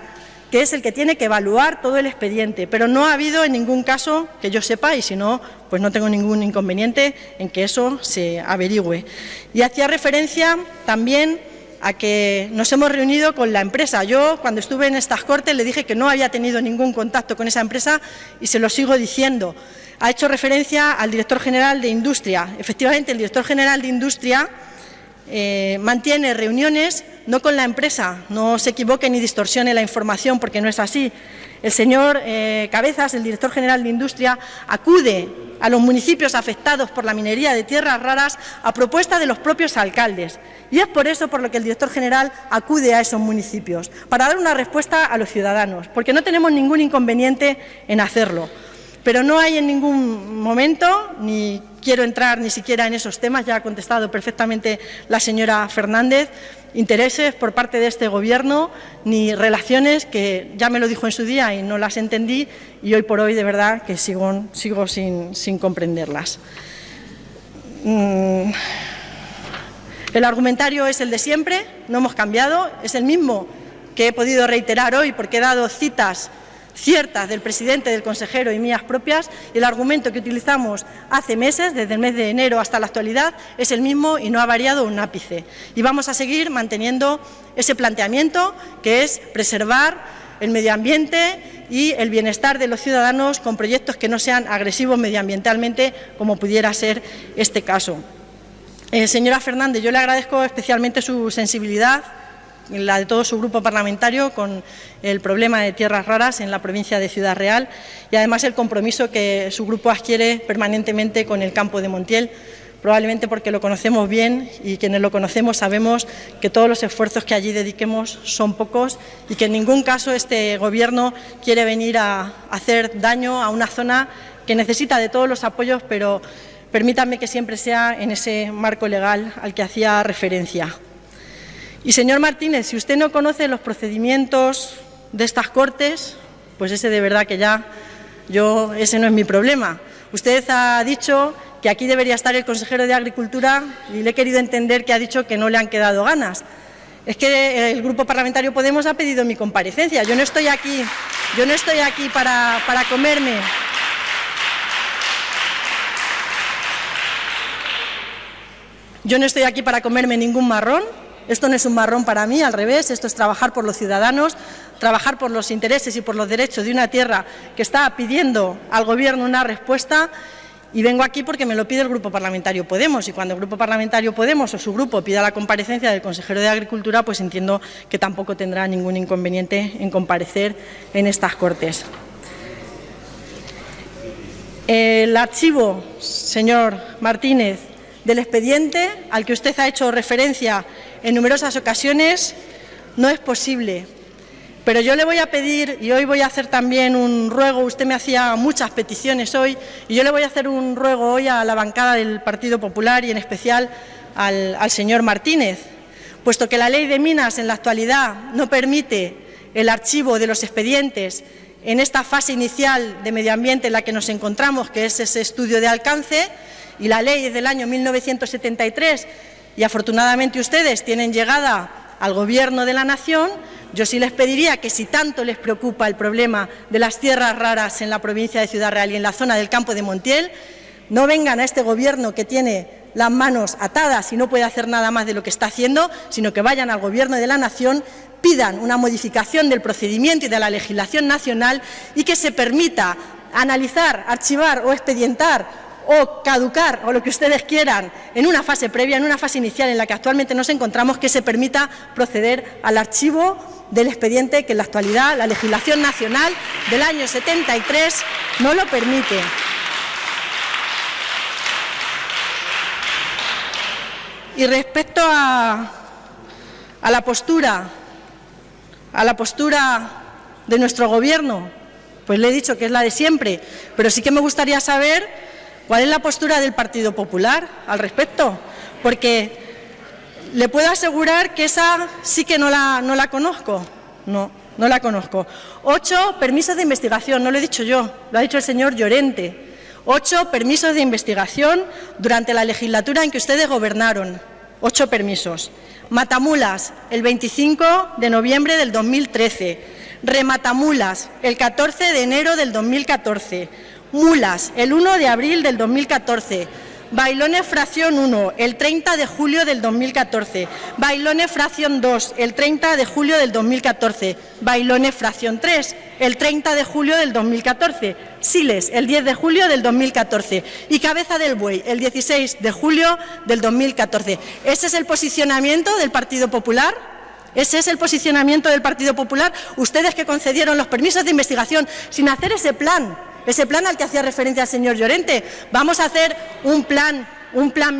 que es el que tiene que evaluar todo el expediente, pero no ha habido en ningún caso que yo sepa, y si no, pues no tengo ningún inconveniente en que eso se averigüe. Y hacía referencia también a que nos hemos reunido con la empresa. Yo, cuando estuve en estas Cortes, le dije que no había tenido ningún contacto con esa empresa y se lo sigo diciendo. Ha hecho referencia al director general de Industria. Efectivamente, el director general de Industria mantiene reuniones no con la empresa, no se equivoque ni distorsione la información porque no es así. el señor Cabezas, el director general de Industria, acude a los municipios afectados por la minería de tierras raras a propuesta de los propios alcaldes. Y es por eso por lo que el director general acude a esos municipios, para dar una respuesta a los ciudadanos, porque no tenemos ningún inconveniente en hacerlo. Pero no hay en ningún momento, ni quiero entrar ni siquiera en esos temas, ya ha contestado perfectamente la señora Fernández, intereses por parte de este Gobierno, ni relaciones, que ya me lo dijo en su día y no las entendí, y hoy por hoy de verdad que sigo sin comprenderlas. El argumentario es el de siempre, no hemos cambiado, es el mismo que he podido reiterar hoy porque he dado citas ciertas del presidente, del consejero y mías propias, y el argumento que utilizamos hace meses, desde el mes de enero hasta la actualidad, es el mismo y no ha variado un ápice. Y vamos a seguir manteniendo ese planteamiento, que es preservar el medio ambiente y el bienestar de los ciudadanos con proyectos que no sean agresivos medioambientalmente, como pudiera ser este caso. Señora Fernández, yo le agradezco especialmente su sensibilidad, la de todo su grupo parlamentario, con el problema de tierras raras en la provincia de Ciudad Real, y además el compromiso que su grupo adquiere permanentemente con el campo de Montiel, probablemente porque lo conocemos bien, y quienes lo conocemos sabemos que todos los esfuerzos que allí dediquemos son pocos y que en ningún caso este Gobierno quiere venir a hacer daño a una zona que necesita de todos los apoyos, pero permítanme que siempre sea en ese marco legal al que hacía referencia. Y, señor Martínez, si usted no conoce los procedimientos de estas Cortes, pues ese de verdad que ya ese no es mi problema. Usted ha dicho que aquí debería estar el consejero de Agricultura y le he querido entender que ha dicho que no le han quedado ganas. Es que el Grupo Parlamentario Podemos ha pedido mi comparecencia. Yo no estoy aquí para comerme. Yo no estoy aquí para comerme ningún marrón. Esto no es un marrón para mí, al revés, esto es trabajar por los ciudadanos, trabajar por los intereses y por los derechos de una tierra que está pidiendo al Gobierno una respuesta, y vengo aquí porque me lo pide el Grupo Parlamentario Podemos, y cuando el Grupo Parlamentario Podemos o su grupo pida la comparecencia del consejero de Agricultura, pues entiendo que tampoco tendrá ningún inconveniente en comparecer en estas Cortes. El archivo, señor Martínez, del expediente al que usted ha hecho referencia en numerosas ocasiones no es posible. Pero yo le voy a pedir, y hoy voy a hacer también un ruego, usted me hacía muchas peticiones hoy, y yo le voy a hacer un ruego hoy a la bancada del Partido Popular y en especial al señor Martínez, puesto que la Ley de Minas en la actualidad no permite el archivo de los expedientes en esta fase inicial de medio ambiente en la que nos encontramos, que es ese estudio de alcance, y la ley es del año 1973, y afortunadamente ustedes tienen llegada al Gobierno de la Nación, yo sí les pediría que, si tanto les preocupa el problema de las tierras raras en la provincia de Ciudad Real y en la zona del campo de Montiel, no vengan a este Gobierno que tiene las manos atadas y no puede hacer nada más de lo que está haciendo, sino que vayan al Gobierno de la Nación, pidan una modificación del procedimiento y de la legislación nacional y que se permita analizar, archivar o expedientar o caducar, o lo que ustedes quieran, en una fase previa, en una fase inicial en la que actualmente nos encontramos, que se permita proceder al archivo del expediente que en la actualidad la legislación nacional del año 73 no lo permite. Y respecto a la postura de nuestro Gobierno, pues le he dicho que es la de siempre, pero sí que me gustaría saber ¿cuál es la postura del Partido Popular al respecto? Porque le puedo asegurar que esa sí que no la conozco. No la conozco. 8 permisos de investigación, no lo he dicho yo, lo ha dicho el señor Llorente. 8 permisos de investigación durante la legislatura en que ustedes gobernaron. 8 permisos. Matamulas, el 25 de noviembre del 2013. Rematamulas, el 14 de enero del 2014. Mulas, el 1 de abril del 2014, Bailones Fracción 1, el 30 de julio del 2014, Bailones Fracción 2, el 30 de julio del 2014, Bailones Fracción 3, el 30 de julio del 2014, Siles, el 10 de julio del 2014 y Cabeza del Buey, el 16 de julio del 2014. ¿Ese es el posicionamiento del Partido Popular? Ese es el posicionamiento del Partido Popular. Ustedes que concedieron los permisos de investigación sin hacer ese plan al que hacía referencia el señor Llorente. Vamos a hacer un plan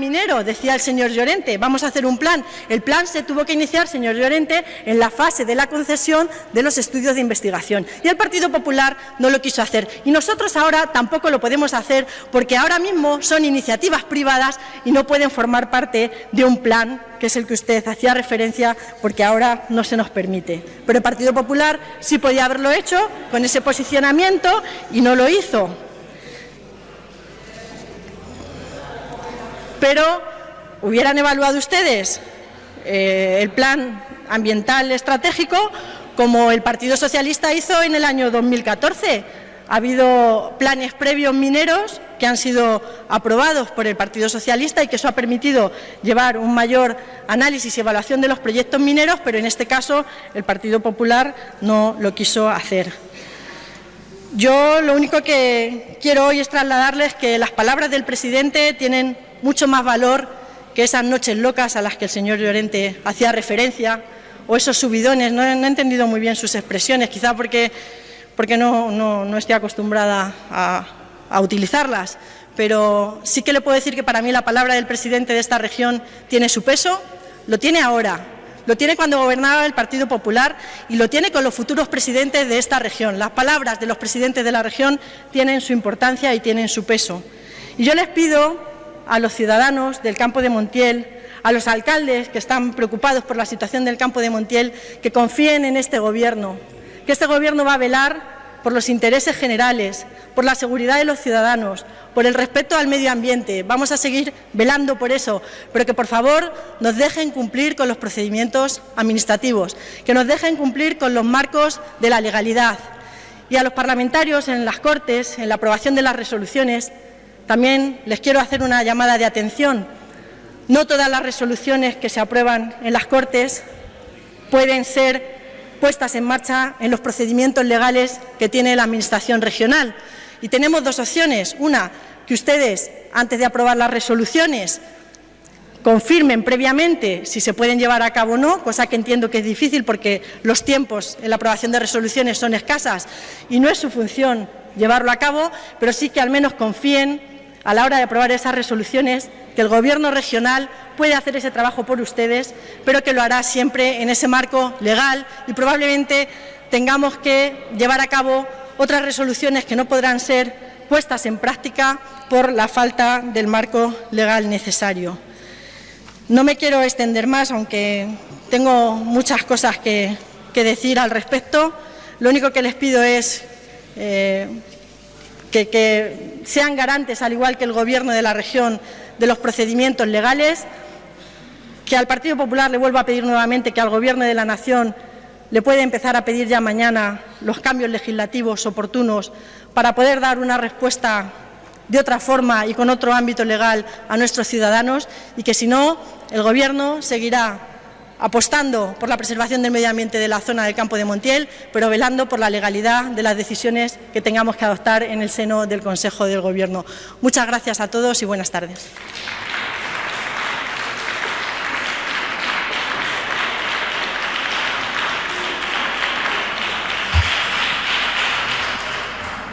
minero, decía el señor Llorente, vamos a hacer un plan. El plan se tuvo que iniciar, señor Llorente, en la fase de la concesión de los estudios de investigación. Y el Partido Popular no lo quiso hacer. Y nosotros ahora tampoco lo podemos hacer porque ahora mismo son iniciativas privadas y no pueden formar parte de un plan, que es el que usted hacía referencia, porque ahora no se nos permite. Pero el Partido Popular sí podía haberlo hecho con ese posicionamiento y no lo hizo. Pero hubieran evaluado ustedes el plan ambiental estratégico como el Partido Socialista hizo en el año 2014. Ha habido planes previos mineros que han sido aprobados por el Partido Socialista y que eso ha permitido llevar un mayor análisis y evaluación de los proyectos mineros, pero en este caso el Partido Popular no lo quiso hacer. Yo lo único que quiero hoy es trasladarles que las palabras del presidente tienen mucho más valor que esas noches locas a las que el señor Llorente hacía referencia, o esos subidones. No he entendido muy bien sus expresiones, quizá porque no estoy acostumbrada a utilizarlas, pero sí que le puedo decir que para mí la palabra del presidente de esta región tiene su peso, lo tiene ahora, lo tiene cuando gobernaba el Partido Popular y lo tiene con los futuros presidentes de esta región. Las palabras de los presidentes de la región tienen su importancia y tienen su peso. Y yo les pido a los ciudadanos del Campo de Montiel, a los alcaldes que están preocupados por la situación del Campo de Montiel, que confíen en este Gobierno, que este Gobierno va a velar por los intereses generales, por la seguridad de los ciudadanos, por el respeto al medio ambiente. Vamos a seguir velando por eso, pero que por favor nos dejen cumplir con los procedimientos administrativos, que nos dejen cumplir con los marcos de la legalidad. Y a los parlamentarios en las Cortes, en la aprobación de las resoluciones, también les quiero hacer una llamada de atención. No todas las resoluciones que se aprueban en las Cortes pueden ser puestas en marcha en los procedimientos legales que tiene la Administración regional. Y tenemos dos opciones. Una, que ustedes, antes de aprobar las resoluciones, confirmen previamente si se pueden llevar a cabo o no, cosa que entiendo que es difícil porque los tiempos en la aprobación de resoluciones son escasas y no es su función llevarlo a cabo, pero sí que al menos confíen a la hora de aprobar esas resoluciones que el Gobierno regional puede hacer ese trabajo por ustedes, pero que lo hará siempre en ese marco legal y probablemente tengamos que llevar a cabo otras resoluciones que no podrán ser puestas en práctica por la falta del marco legal necesario. No me quiero extender más, aunque tengo muchas cosas que decir al respecto. Lo único que les pido es que sean garantes, al igual que el Gobierno de la región, de los procedimientos legales, que al Partido Popular le vuelvo a pedir nuevamente que al Gobierno de la Nación le puede empezar a pedir ya mañana los cambios legislativos oportunos para poder dar una respuesta de otra forma y con otro ámbito legal a nuestros ciudadanos, y que si no, el Gobierno seguirá apostando por la preservación del medio ambiente de la zona del Campo de Montiel, pero velando por la legalidad de las decisiones que tengamos que adoptar en el seno del Consejo del Gobierno. Muchas gracias a todos y buenas tardes.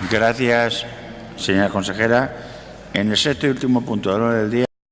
Gracias, señora consejera. En el sexto y último punto del orden del día.